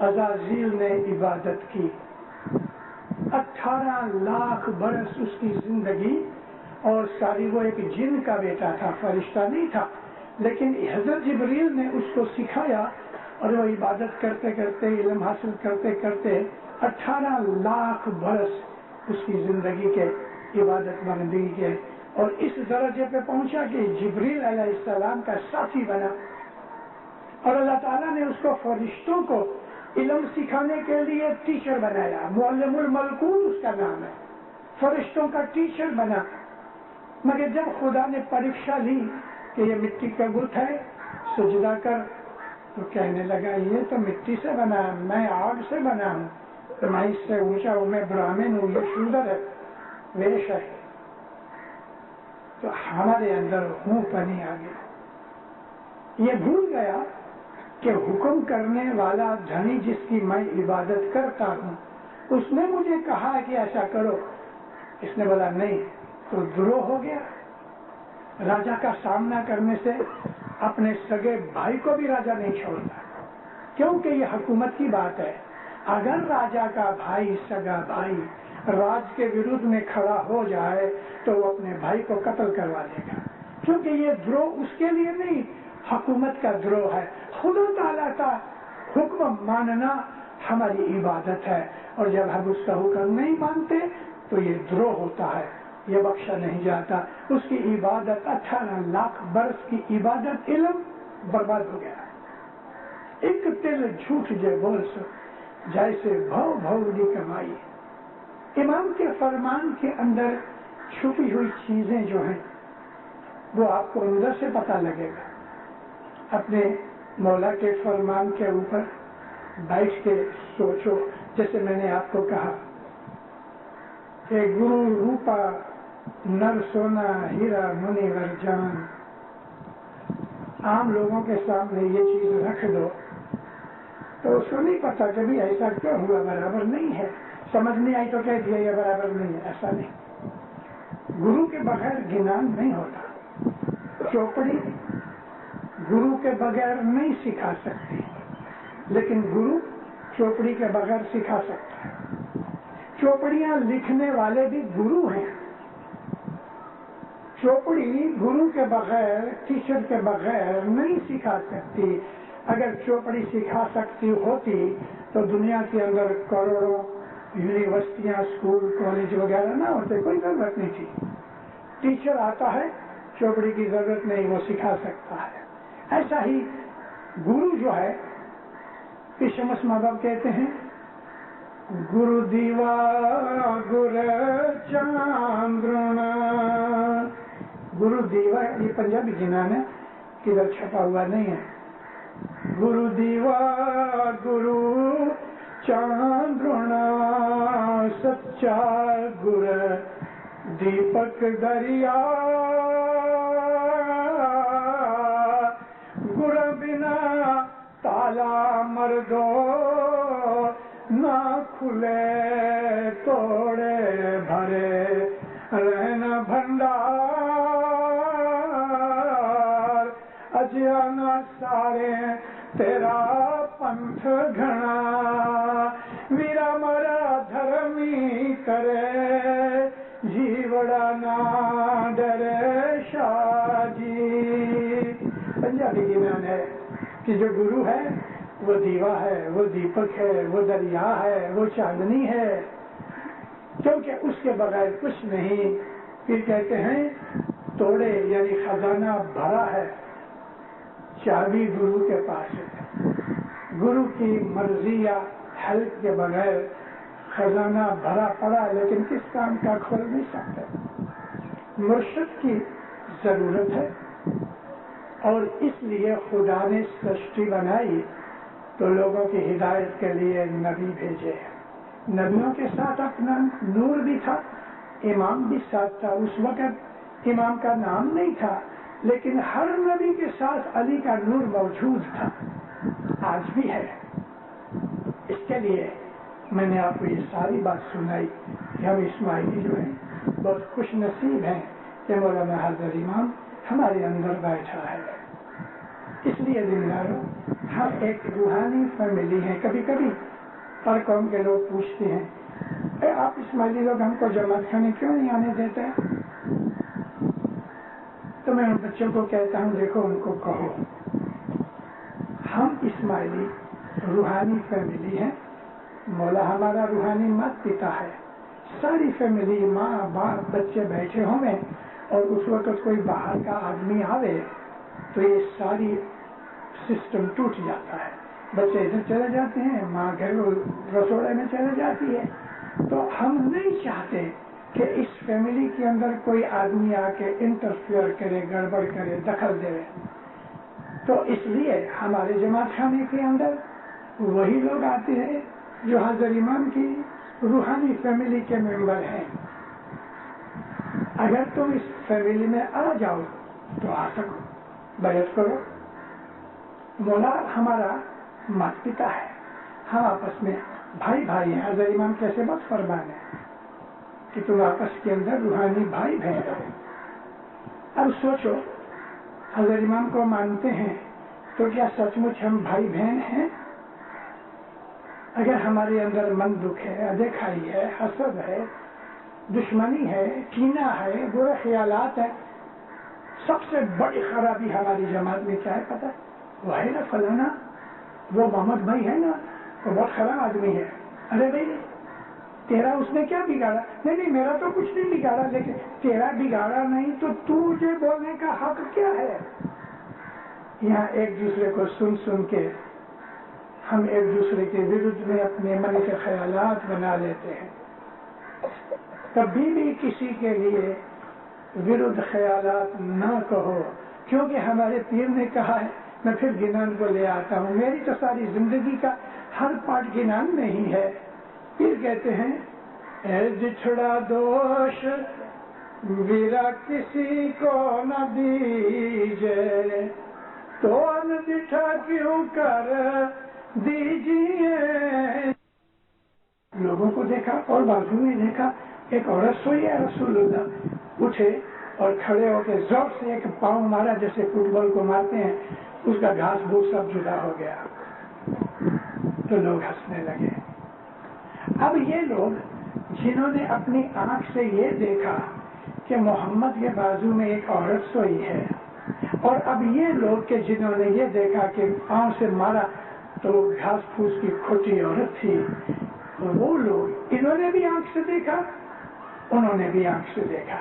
عزازیل نے عبادت کی, 18 لاکھ برس اس کی زندگی, اور ساری وہ ایک جن کا بیٹا تھا, فرشتہ نہیں تھا, لیکن حضرت جبریل نے اس کو سکھایا اور وہ عبادت کرتے کرتے, علم حاصل کرتے کرتے 18 لاکھ برس اس کی زندگی کے عبادت بندگی کے, اور اس درجے پہ پہنچا کہ جبریل علیہ السلام کا ساتھی بنا. اور اللہ تعالیٰ نے اس کو فرشتوں کو علم سکھانے کے لیے ٹیچر بنایا, معلم الملکوت اس کا نام ہے, فرشتوں کا ٹیچر بنا. مگر جب خدا نے پریکشا لی کہ یہ مٹی کا بت ہے, سجدہ کر, تو کہنے لگا یہ تو مٹی سے بنا ہے, میں آگ سے بنا ہوں, میں اس سے اونچا ہوں, میں برہمن ہوں, یہ شودر ہے, ویش ہے. تو ہمارے اندر ہوں پنی آ گئی. یہ بھول گیا کہ حکم کرنے والا دھنی جس کی میں عبادت کرتا ہوں اس نے مجھے کہا کہ ایسا کرو. اس نے بولا نہیں تو دروہ ہو گیا. راجا کا سامنا کرنے سے اپنے سگے بھائی کو بھی راجا نہیں چھوڑتا، کیونکہ یہ حکومت کی بات ہے. اگر راجا کا بھائی، سگا بھائی راج کے ورودھ میں کھڑا ہو جائے تو وہ اپنے بھائی کو قتل کروا دے گا، کیونکہ یہ دروہ اس کے لیے نہیں، حکومت کا دروہ ہے. خدا تعالیٰ کا حکم ماننا ہماری عبادت ہے، اور جب ہم اس کا حکم نہیں مانتے تو یہ دروہ ہوتا ہے، یہ بخشا نہیں جاتا. اس کی عبادت 18 لاکھ برس کی عبادت علم برباد ہو گیا. ایک تل جھوٹ جے بول سو جیسے بھو بھولی کمائی. امام کے فرمان کے اندر چھپی ہوئی چیزیں جو ہیں وہ آپ کو اندر سے پتہ لگے گا. اپنے مولا کے فرمان کے اوپر بیٹھ کے سوچو. جیسے میں نے آپ کو کہا کہ گرو روپا نر سونا ہیرا منی ور جان. عام لوگوں کے سامنے یہ چیز رکھ دو تو اس کو نہیں پتا کبھی ایسا کیوں ہوا، برابر نہیں ہے. سمجھ نہیں آئی تو کہہ دیا یہ برابر نہیں ہے. ایسا نہیں. گرو کے بغیر گنان نہیں ہوتا. چوپڑی گرو کے بغیر نہیں سکھا سکتی، لیکن گرو چوپڑی کے بغیر سکھا سکتا ہے. چوپڑیاں لکھنے والے بھی گرو ہیں. چوپڑی گرو کے بغیر، ٹیچر کے بغیر نہیں سکھا سکتی. اگر چوپڑی سکھا سکتی ہوتی تو دنیا کے اندر کروڑوں یونیورسٹیاں، اسکول، کالج وغیرہ نہ ہوتے، کوئی ضرورت نہیں تھی. ٹیچر آتا ہے، چوپڑی کی ضرورت نہیں، وہ سکھا سکتا ہے. ایسا ہی گرو جو ہے، شمس ماں باپ کہتے ہیں گرو دیوا گر چاندرنا. گرو دیوا یہ پنجابی جنان ہے، کدھر چھپا ہوا نہیں ہے. گرو دیوا گرو چاندرنا سچا گر دیپک دریا. گر بنا تالا مردو نہ کھلے توڑے بھرے رہنا بھنڈار. اجانا سارے تیرا پنتھ گھنا میرا مرا دھرمی کرے جیوڑا نہ ڈرے شاہ جی. پنجابی گیان ہے کہ جو گرو ہے وہ دیوا ہے، وہ دیپک ہے، وہ دریا ہے، وہ چاندنی ہے، کیونکہ اس کے بغیر کچھ نہیں. پھر کہتے ہیں توڑے یعنی خزانہ بھرا ہے، چابی گرو کے پاس ہے. گرو کی مرضی یا ہیلپ کے بغیر خزانہ بھرا پڑا، لیکن کس کام کا کھول نہیں سکتے. مرشد کی ضرورت ہے، اور اس لیے خدا نے سرشٹی بنائی تو لوگوں کی ہدایت کے لیے نبی بھیجے. نبیوں کے ساتھ اپنا نور بھی تھا، امام بھی ساتھ تھا. اس وقت امام کا نام نہیں تھا، لیکن ہر نبی کے ساتھ علی کا نور موجود تھا، آج بھی ہے. اس کے لیے میں نے آپ کو یہ ساری بات سنائی کہ ہم اسماعیلی جو ہیں بہت خوش نصیب ہیں کہ مولانا حضرت امام ہمارے اندر بیٹھا ہے. اس لیے دلداروں، ہم ایک روحانی فیملی ہیں. کبھی کبھی ہر قوم کے لوگ پوچھتے ہیں اے آپ اسماعیلی لوگ ہم کو جماعت خانے کیوں نہیں آنے دیتے؟ تو میں ان بچوں کو کہتا ہوں دیکھو ان کو کہو ہم اسماعیلی روحانی فیملی ہیں. مولا ہمارا روحانی مات پتا ہے. ساری فیملی، ماں باپ بچے بیٹھے ہوں گے، اور اس وقت کوئی باہر کا آدمی آوے تو یہ ساری سسٹم ٹوٹ جاتا ہے. بچے ادھر چلے جاتے ہیں، ماں گھر رسوڑے میں چلے جاتی ہے. تو ہم نہیں چاہتے کہ اس فیملی کے اندر کوئی آدمی آ کے انٹرفیئر کرے، گڑبڑ کرے، دخل دے. تو اس لیے ہمارے جماعت خانے کے اندر وہی لوگ آتے ہیں جو حضرت امام کی روحانی فیملی کے ممبر ہیں. اگر تم اس فیملی میں آ جاؤ تو آ سکو، بیعت کرو. مولا ہمارا مات پتا ہے، ہم آپس میں بھائی بھائی ہیں. حضرت امام کیسے بات فرمانے کہ تم آپس کے اندر روحانی بھائی بہن ہو. اب سوچو، حضرت امام کو مانتے ہیں تو کیا سچ مچ ہم بھائی بہن ہیں؟ اگر ہمارے اندر من دکھ ہے، ادیکھائی ہے، حسد ہے، دشمنی ہے، کینہ ہے، برے خیالات ہیں، سب سے بڑی خرابی ہماری جماعت میں کیا ہے پتہ ہے؟ وہ ہے نا فلانا، وہ محمد بھائی ہے نا، وہ بہت خراب آدمی ہے. ارے بھائی تیرا اس نے کیا بگاڑا؟ نہیں میرا تو کچھ نہیں بگاڑا، لیکن تیرا بگاڑا نہیں تو تجھے بولنے کا حق کیا ہے؟ یہاں ایک دوسرے کو سن سن کے ہم ایک دوسرے کے ورد میں اپنے من کے خیالات بنا لیتے ہیں. کبھی بھی کسی کے لیے ورد خیالات نہ کہو، کیونکہ ہمارے پیر نے کہا ہے. میں پھر گنان کو لے آتا ہوں، میری تو ساری زندگی کا ہر پارٹ گنان میں ہی ہے. پیر کہتے ہیں اے جھڑا دوش ویرا کسی کو نہ دیجے، تو اندیٹھا کیوں کر دیجیے. لوگوں کو دیکھا اور بازو میں دیکھا ایک عورت سوئی ہے، رسول اللہ اٹھے اور کھڑے ہو کے زور سے ایک پاؤں مارا جیسے فٹ بال کو مارتے ہیں، اس کا گھاس بھوس سب جدا ہو گیا. تو لوگ ہنسنے لگے. اب یہ لوگ جنہوں نے اپنی آنکھ سے یہ دیکھا کہ محمد کے بازو میں ایک عورت سوئی ہے، اور اب یہ لوگ کہ جنہوں نے یہ دیکھا کہ پاؤں سے مارا تو گھاس پھوس کی کھوٹی عورت تھی، وہ لوگ انہوں نے بھی آنکھ سے دیکھا، انہوں نے بھی آنکھ سے دیکھا.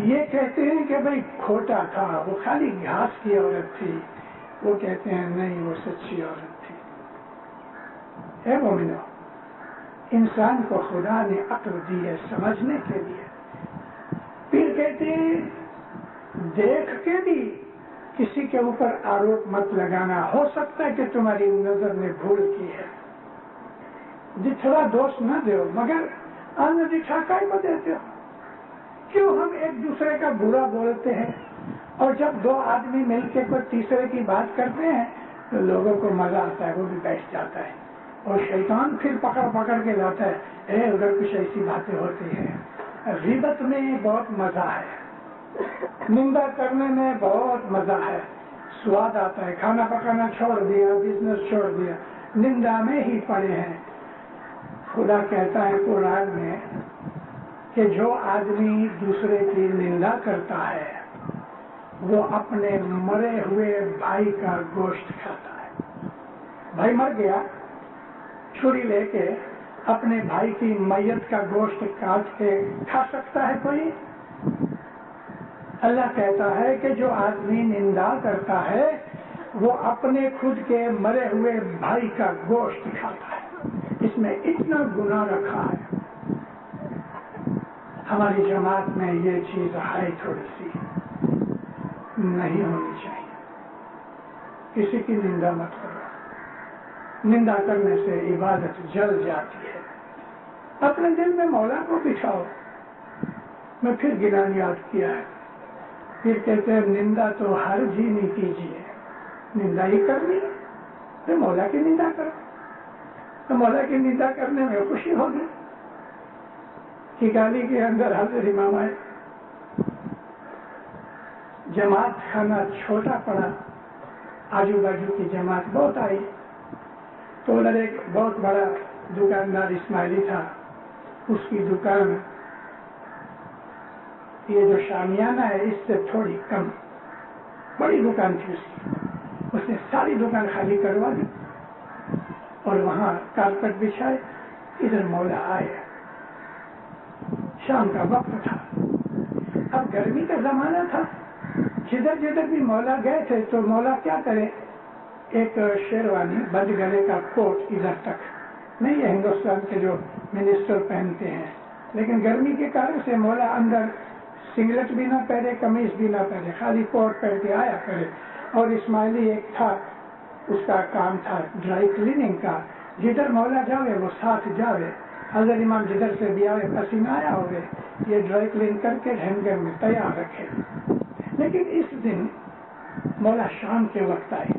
یہ کہتے ہیں کہ بھئی کھوٹا تھا، وہ خالی گھاس کی عورت تھی. وہ کہتے ہیں نہیں، وہ سچی عورت تھی. اے مومنو، انسان کو خدا نے عقل دی ہے سمجھنے کے لیے. پھر کہتے ہیں دیکھ کے بھی کسی کے اوپر آروپ مت لگانا، ہو سکتا ہے کہ تمہاری نظر نے بھول کی ہے. جتھڑا دوست نہ دیو، مگر ان دکھا کائی کو دیتے ہو. کیوں ہم ایک دوسرے کا برا بولتے ہیں، اور جب دو آدمی مل کے کوئی تیسرے کی بات کرتے ہیں تو لوگوں کو مزہ آتا ہے، وہ بھی بیٹھ جاتا ہے، اور شیطان پھر پکڑ پکڑ کے لاتا ہے اے ادھر کچھ ایسی باتیں ہوتی ہیں. غیبت میں بہت مزہ ہے، نندا کرنے میں بہت مزہ ہے، سواد آتا ہے. کھانا پکانا چھوڑ دیا، بزنس چھوڑ دیا، نندا میں ہی پڑے ہیں. خدا کہتا ہے قرآن میں کہ جو آدمی دوسرے کی نندا کرتا ہے وہ اپنے مرے ہوئے بھائی کا گوشت کھاتا ہے. بھائی مر گیا، چھری لے کے اپنے بھائی کی میت کا گوشت کاٹ کے کھا سکتا ہے کوئی؟ اللہ کہتا ہے کہ جو آدمی نندا کرتا ہے وہ اپنے خود کے مرے ہوئے بھائی کا گوشت کھاتا ہے. اس میں اتنا گناہ رکھا ہے. ہماری جماعت میں یہ چیز ہے تھوڑی سی نہیں ہونی چاہیے. کسی کی نندا مت کرو، نندا کرنے سے عبادت جل جاتی ہے. اپنے دل میں مولا کو بٹھاؤ. میں پھر گنان یاد کیا ہے. پھر کہتے ہیں نندا تو ہر جی نہیں کیجیے، نندا ہی کرنی تو مولا کی نندا کرو. تو مولا کی نندا کرنے میں خوشی ہوگی. کالی کے اندر حضرت امام آئے، جماعت کھانا چھوٹا پڑا، آجو باجو کی جماعت بہت آئی. تو ادھر ایک بہت بڑا دکاندار اسماعیلی تھا، اس کی دکان یہ جو شامیانہ ہے اس سے تھوڑی کم بڑی دکان تھی اس کی. اس نے ساری دکان خالی کروا دی اور وہاں کارپیٹ بچھائے. ادھر مولا آئے، شام کا وقت تھا، اب گرمی کا زمانہ تھا. جدھر جدھر بھی مولا گئے تھے تو مولا کیا کرے، ایک شیروانی بند گلے کا کوٹ ادھر تک نہیں، یہ ہندوستان کے جو منسٹر پہنتے ہیں، لیکن گرمی کے کارن سے مولا اندر سنگلٹ بھی نہ پہنے، قمیض بھی نہ پہنے، خالی کوٹ پہن کے آیا کرے. اور اسماعیلی ایک تھا، اس کا کام تھا ڈرائی کلیننگ کا، جدھر مولا جاوے وہ ساتھ جاوے. حضرت امام جدھر سے بھی آوے پسینہ آیا ہوگے، یہ ڈرائی کلین کر کے ہینگر میں تیار رکھے. لیکن اس دن مولا شام کے وقت آئے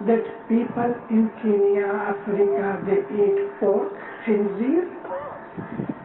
that people in Kenya, Africa, they eat pork, khinzir?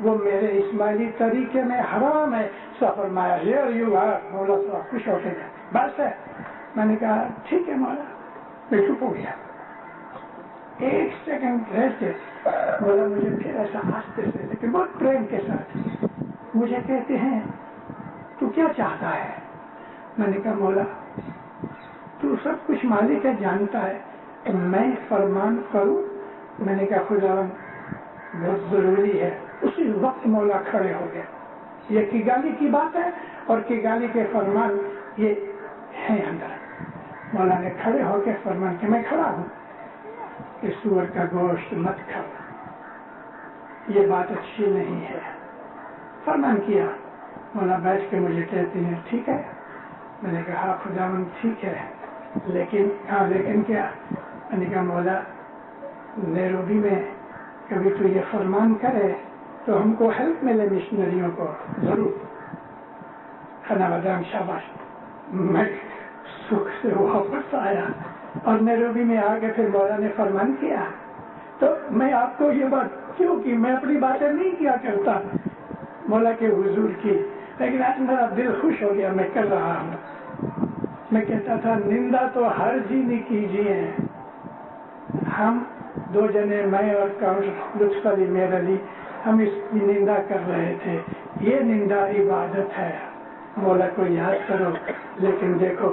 وہ میرے اسماعیلی طریقے میں حرام ہے. سو فرمایا ہیئر یو آر. مولا صاحب خوش ہو کے گئے. بس ہے. میں نے کہا ٹھیک ہے مولا. میں چپ ہو گیا. ایک سیکنڈ رہتے مولا مجھے پھر ایسا ہنستے سے لیکن بہت پریم کے ساتھ مجھے کہتے ہیں تو کیا چاہتا ہے؟ میں نے کہا مولا تو سب کچھ مالک ہے جانتا ہے کہ میں فرمان کروں. میں نے کہا خداوند بہت ضروری ہے. اسی وقت مولا کھڑے ہو گئے. یہ کیگالی کی بات ہے اور کیگالی کے فرمان یہ ہے اندر. مولا نے کھڑے ہو کے فرمان کہ میں کھڑا ہوں کہ سور کا گوشت مت کھاؤ, یہ بات اچھی نہیں ہے. فرمان کیا. مولا بیٹھ کے مجھے کہتے ہیں ٹھیک ہے. میں نے کہا خداوند ٹھیک ہے لیکن کیا؟ میں نے کہا مولا نیروبی میں کبھی تو یہ فرمان کرے تو ہم کو ہیلپ ملے مشنریوں کو ضرور. کھانا بادام شاباش. میں سکھ سے واپس آیا اور نیروبی میں آ کے پھر مولا نے فرمان کیا. تو میں آپ کو یہ بات کیوں کی؟ میں اپنی باتیں نہیں کیا کرتا مولا کے حضور کی, لیکن آج میرا دل خوش ہو گیا. میں کر رہا ہوں. میں کہتا تھا نندا تو ہر جی کیجیے. ہم دو جنے میں اور لطف علی میر علی ہم اس کی نندا کر رہے تھے. یہ نندا عبادت ہے. مولا کو یاد کرو. لیکن دیکھو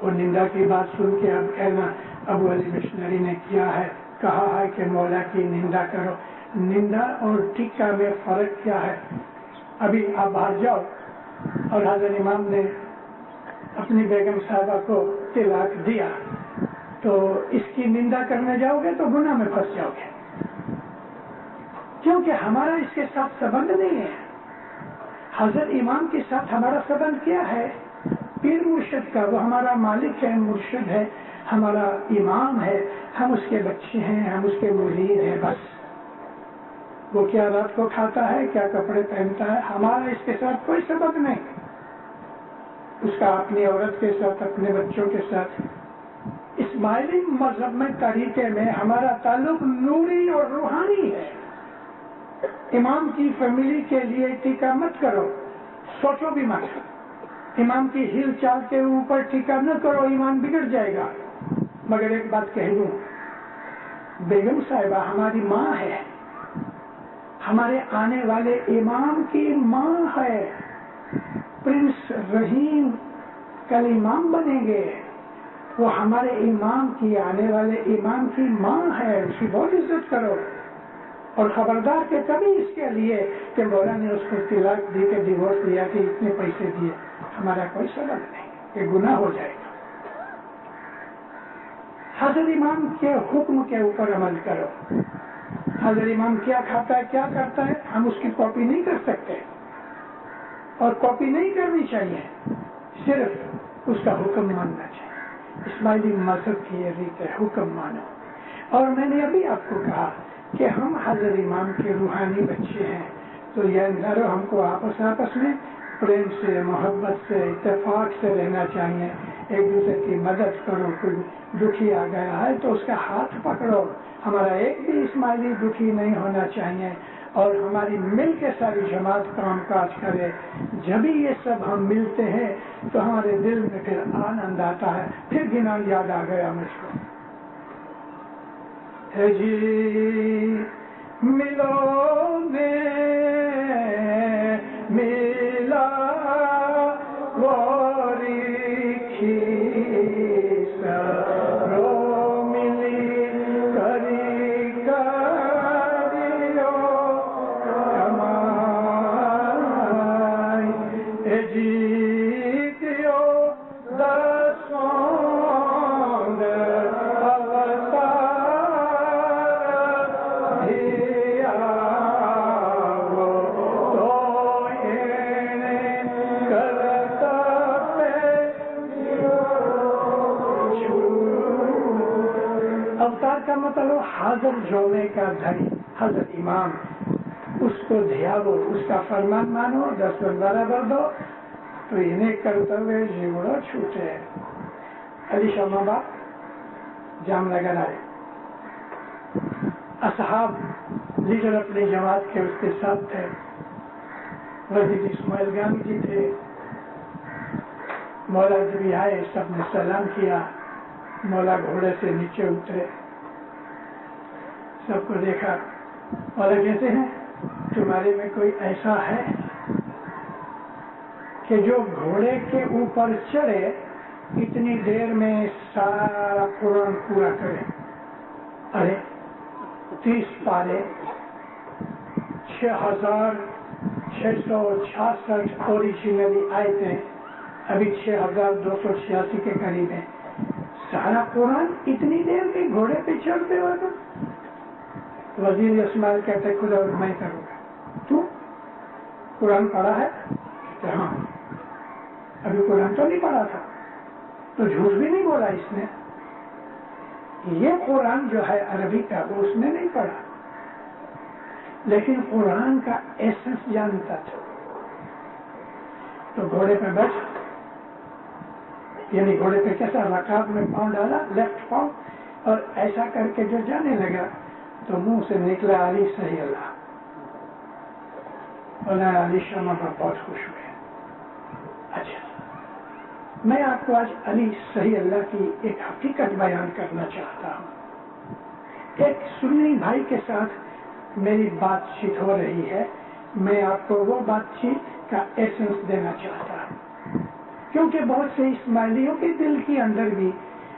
وہ نندا کی بات سن کے اب کہنا ابو علی مشنری نے کیا ہے, کہا ہے کہ مولا کی نندا کرو. نندا اور ٹیکا میں فرق کیا ہے؟ ابھی آپ باہر جاؤ اور حضرت امام نے اپنی بیگم صاحبہ کو طلاق دیا تو اس کی نندا کرنے جاؤ گے تو گناہ میں پھنس جاؤ گے, کیونکہ ہمارا اس کے ساتھ سبند نہیں ہے. حضرت امام کے ساتھ ہمارا سبند کیا ہے؟ پیر مرشد کا. وہ ہمارا مالک ہے, مرشد ہے, ہمارا امام ہے. ہم اس کے بچے ہیں, ہم اس کے مرید ہیں. بس وہ کیا رات کو کھاتا ہے, کیا کپڑے پہنتا ہے, ہمارا اس کے ساتھ کوئی سبب نہیں. اس کا اپنی عورت کے ساتھ, اپنے بچوں کے ساتھ. اسماعیلی مذہب میں طریقے میں ہمارا تعلق نوری اور روحانی ہے. امام کی فیملی کے لیے ٹیکا مت کرو, سوچو بھی مت. امام کی ہل چال کے اوپر ٹیکا نہ کرو, ایمان بگڑ جائے گا. مگر ایک بات کہہ دوں, بیگم صاحبہ ہماری ماں ہے, ہمارے آنے والے امام کی ماں ہے. پرنس رحیم کل امام بنیں گے, وہ ہمارے امام کی, آنے والے امام کی ماں ہے. اس کی بہت عزت کرو. اور خبردار کہ کبھی اس کے لیے کہ مولا نے اس کو طلاق دی کہ ڈیورس دیا کہ اتنے پیسے دیے, ہمارا کوئی سبب نہیں, کہ گناہ ہو جائے گا. حضرت امام کے حکم کے اوپر عمل کرو. حضرت امام کیا کھاتا ہے, کیا کرتا ہے, ہم اس کی کاپی نہیں کر سکتے اور کاپی نہیں کرنی چاہیے, صرف اس کا حکم ماننا چاہیے. اسماعیلی مذہب کی یہ ریت ہے, حکم مانو. اور میں نے ابھی آپ کو کہا کہ ہم حضرت امام کے روحانی بچے ہیں, تو یہ اندر ہم کو آپس میں پریم سے, محبت سے, اتفاق سے رہنا چاہیے. ایک دوسرے کی مدد کرو. کوئی دکھی آ گیا ہے تو اس کا ہاتھ پکڑو. ہمارا ایک بھی اسماعیلی دکھی نہیں ہونا چاہیے, اور ہماری مل کے ساری جماعت کام کاج کرے. جب ہی یہ سب ہم ملتے ہیں تو ہمارے دل میں پھر آنند آتا ہے. پھر گنا یاد آ گیا مجھ کو, ہے جی ملو نے ملا واری کھی سرو ملی کری کریو کمائی, ہے جی کیو دسوں کا مطلب حاضر جونے کا دھنی. حضرت امام اس کو دھیاو, اس کا فرمان مانو, 10 برابر دو تو انہیں کرتے ہوئے جیوڑا چھوٹے. علی شاہ بابا جام نگر آئے, اصحاب لیڈر اپنی جماعت کے اس کے ساتھ تھے. وزیر اسماعیل گانی جی تھے. مولا جب بھی آئے سب نے سلام کیا. مولا گھوڑے سے نیچے اترے, سب کو دیکھا. مولا کہتے ہیں تمہارے میں کوئی ایسا ہے کہ جو گھوڑے کے اوپر چڑھے اتنی دیر میں سارا قرآن پورا کرے؟ ارے 30 پارے 6666 اوریجنلی آئے تھے, ابھی 6286 کے قریب ہے. سارا قرآن اتنی دیر میں گھوڑے پہ چڑھتے وقت؟ وزیر اسماعیل کہتے خدا میں کروں گا. تو قرآن پڑھا ہے؟ ہاں. ابھی قرآن تو نہیں پڑھا تھا, تو جھوٹ بھی نہیں بولا اس نے. یہ قرآن جو ہے عربی کا وہ اس نے نہیں پڑھا, لیکن قرآن کا ایسنس جانتا تھا. تو گھوڑے پہ بیٹھ, یعنی گھوڑے پہ کیسا رکاب میں پاؤں ڈالا, لیفٹ پاؤں, اور ایسا کر کے جو جانے لگا تو منہ سے نکلا علی صحیح اللہ. مولانا علی شامہ پر بہت خوش ہوئے. اچھا, میں آپ کو آج علی صحیح اللہ کی ایک حقیقت بیان کرنا چاہتا ہوں. ایک سنی بھائی کے ساتھ میری بات چیت ہو رہی ہے. میں آپ کو وہ بات چیت کا ایسنس دینا چاہتا ہوں, کیونکہ بہت سے اسماعیلیوں کے دل کے اندر بھی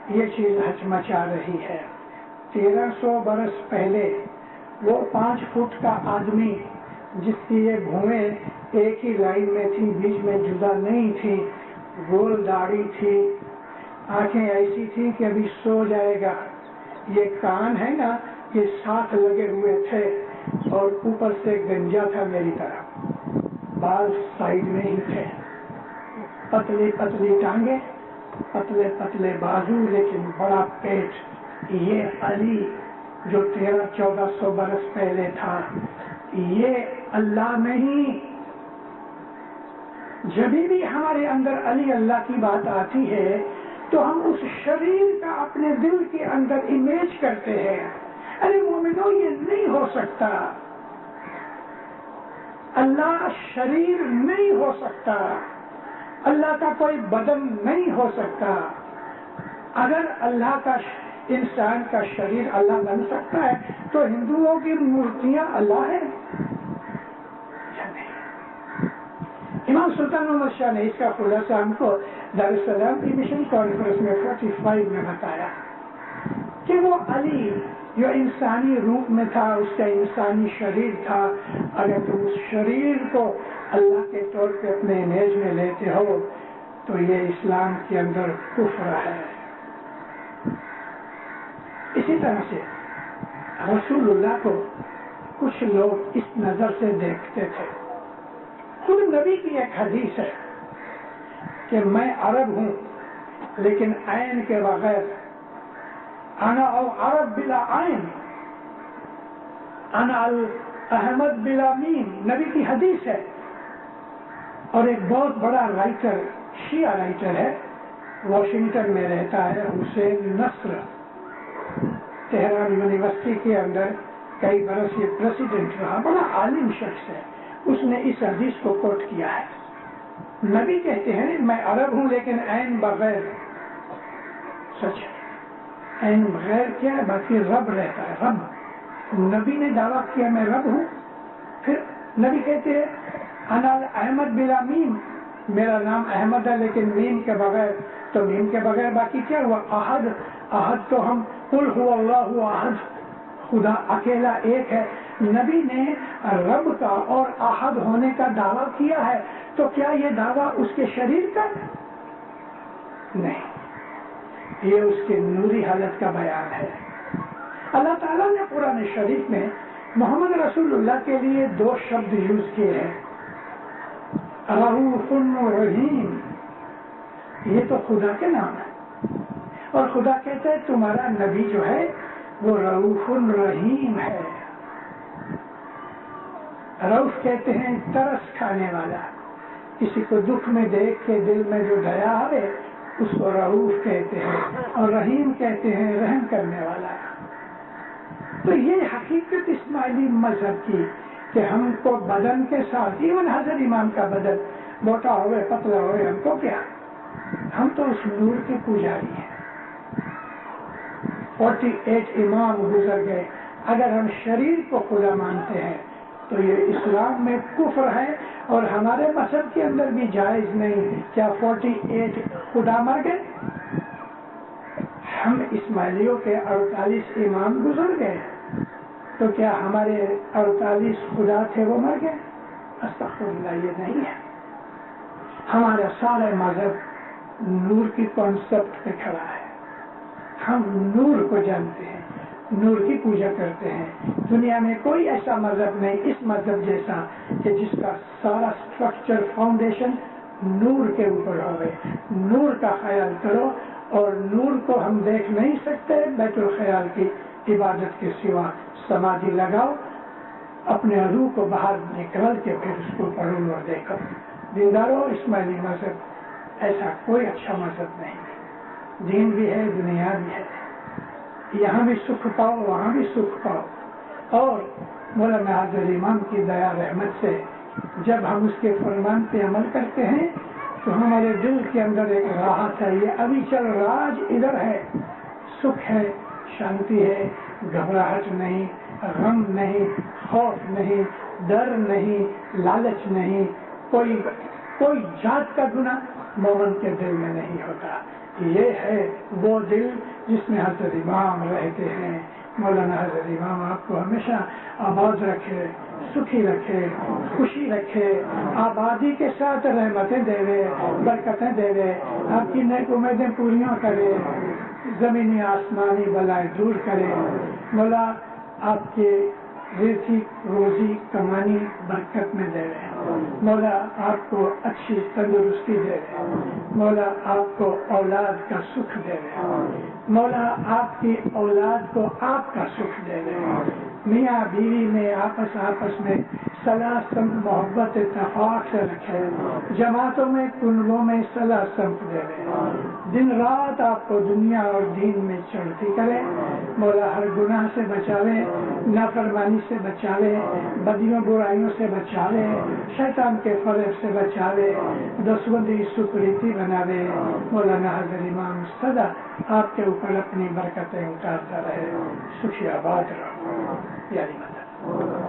یہ چیز ہچمچا رہی ہے. 1300 برس پہلے وہ 5 فٹ کا آدمی جس کی یہ بھویں ایک ہی لائن میں تھی, بیچ میں جدا نہیں تھی, گول داڑھی تھی, آنکھیں ایسی تھی کہ ابھی سو جائے گا, یہ کان ہے نا یہ ساتھ لگے ہوئے تھے, اور اوپر سے گنجا تھا میری طرح, بال سائڈ میں ہی تھے, پتلی پتلی ٹانگیں, پتلے پتلے بازو, لیکن بڑا پیٹ. یہ علی جو 1300-1400 برس پہلے تھا, یہ اللہ نہیں. جب بھی ہمارے اندر علی اللہ کی بات آتی ہے تو ہم اس شریر کا اپنے دل کے اندر امیج کرتے ہیں. ارے مومنوں, یہ نہیں ہو سکتا. اللہ شریر نہیں ہو سکتا, اللہ کا کوئی بدن نہیں ہو سکتا. اگر اللہ کا انسان کا شریر اللہ بن سکتا ہے تو ہندوؤں کی مورتیاں اللہ ہے یا نہیں؟ امام سلطان محمد شاہ نے اس کا خلاصہ ہم کو دار السلام کی مشن کانفرنس میں 45 میں بتایا کہ وہ علی جو انسانی روپ میں تھا, اس کا انسانی شریر تھا. اگر تم اس شریر کو اللہ کے طور پہ اپنے امیج میں لیتے ہو تو یہ اسلام کے اندر کفر ہے. اسی طرح سے رسول اللہ کو کچھ لوگ اس نظر سے دیکھتے تھے. خود نبی کی ایک حدیث ہے کہ میں عرب ہوں لیکن عین کے بغیر, انا او عرب بلا عین, انا احمد بلا میم, نبی کی حدیث ہے. اور ایک بہت بڑا رائٹر, شیعہ رائٹر ہے, واشنگٹن میں رہتا ہے, حسین نصر, تہران یونیورسٹی کے اندر کئی برس یہ پریزیڈنٹ رہا, بڑا عالم شخص ہے. اس نے اس حدیث کو کوٹ کیا ہے. نبی کہتے ہیں میں عرب ہوں لیکن عین بغیر. سچ ہے, عین بغیر کیا ہے, باقی رب رہتا ہے, رب. نبی نے دعویٰ کیا میں رب ہوں. پھر نبی کہتے ہیں انا احمد بلا میم, میرا نام احمد ہے لیکن میم کے بغیر. تو میم کے بغیر باقی کیا ہوا؟ احد. احد تو ہم قل هو اللہ احد, خدا اکیلا ایک ہے. نبی نے رب کا اور احد ہونے کا دعویٰ کیا ہے, تو کیا یہ دعویٰ اس کے شریر کا؟ نہیں, یہ اس کے نوری حالت کا بیان ہے. اللہ تعالیٰ نے قرآن شریف میں محمد رسول اللہ کے لیے 2 شبد یوز کیے ہیں, رؤوف رحیم. یہ تو خدا کے نام ہے, اور خدا کہتا ہے تمہارا نبی جو ہے وہ رؤوف رحیم ہے. رؤوف کہتے ہیں ترس کھانے والا, کسی کو دکھ میں دیکھ کے دل میں جو دیا آئے اس کو رؤوف کہتے ہیں, اور رحیم کہتے ہیں رحم کرنے والا. تو یہ حقیقت اسماعیلی مذہب کی کہ ہم کو بدن کے ساتھ ایون حضرت امام کا بدن موٹا ہوئے پتلا ہوئے ہم کو کیا، ہم تو اس نور کے پجاری ہیں۔ 48 امام گزر گئے، اگر ہم شریر کو خدا مانتے ہیں تو یہ اسلام میں کفر ہے اور ہمارے مذہب کے اندر بھی جائز نہیں۔ کیا 48 خدا مر گئے؟ ہم اسماعیلیوں کے 48 امام گزر گئے تو کیا ہمارے 48 خدا تھے وہ مر گئے؟ استغفر اللہ، یہ نہیں ہے۔ ہمارا سارا مذہب نور کی کانسیپٹ پہ کھڑا ہے، ہم نور کو جانتے ہیں، نور کی پوجا کرتے ہیں۔ دنیا میں کوئی ایسا مذہب نہیں اس مذہب جیسا کہ جس کا سارا اسٹرکچر فاؤنڈیشن نور کے اوپر ہوئے۔ نور کا خیال کرو، اور نور کو ہم دیکھ نہیں سکتے بیت الخیال کی عبادت کے سوا۔ سمادھی لگاؤ، اپنے روح کو باہر نکال کے پھر اس کو پڑھو اور دیکھو۔ دیندارو، اسماعیلی مذہب ایسا کوئی اچھا مذہب نہیں، دین بھی ہے دنیا بھی ہے، یہاں بھی سکھ پاؤ وہاں بھی سکھ پاؤ۔ اور مولانا حضرت امام کی دیا رحمت سے جب ہم اس کے فرمان پہ عمل کرتے ہیں تو ہمارے دل کے اندر ایک راحت ہے، یہ ابھی چل راج ادھر ہے، سکھ ہے، شانتی ہے، گھبراہٹ نہیں، غم نہیں، خوف نہیں، ڈر نہیں، لالچ نہیں، کوئی ذات کا گناہ مومن کے دل میں نہیں ہوتا۔ یہ ہے وہ دل جس میں حضرت امام رہتے ہیں۔ مولانا حضرت امام آپ کو ہمیشہ آباد رکھے، سکھی رکھے، خوشی رکھے، آبادی کے ساتھ رحمتیں دے، برکتیں دے، آپ کی نیک امیدیں پوریاں کرے، زمینی آسمانی بلائیں دور کرے۔ مولا آپ کے رزق روزی کمانی برکت میں دے رہے، مولا آپ کو اچھی تندرستی دے رہے، مولا آپ کو اولاد کا سکھ دے رہے، مولا آپ کی اولاد کو آپ کا سکھ دے رہے، میاں بیوی میں آپس میں صلاح سمت محبت اتفاق سے رکھے، جماعتوں میں کنبوں میں صلاح سمت دے رہے، دن رات آپ کو دنیا اور دین میں چڑھتی کرے، مولا ہر گناہ سے بچاوے، نافرمانی سے بچاوے، بدیوں برائیوں سے بچاوے، شیطان کے فریب سے بچاوے، دشمنی سپریتی بناوے۔ مولانا حضرت امام سدا آپ کے اوپر اپنی برکتیں اتارتا رہے، سکھی آباد رہو، یاری مدد۔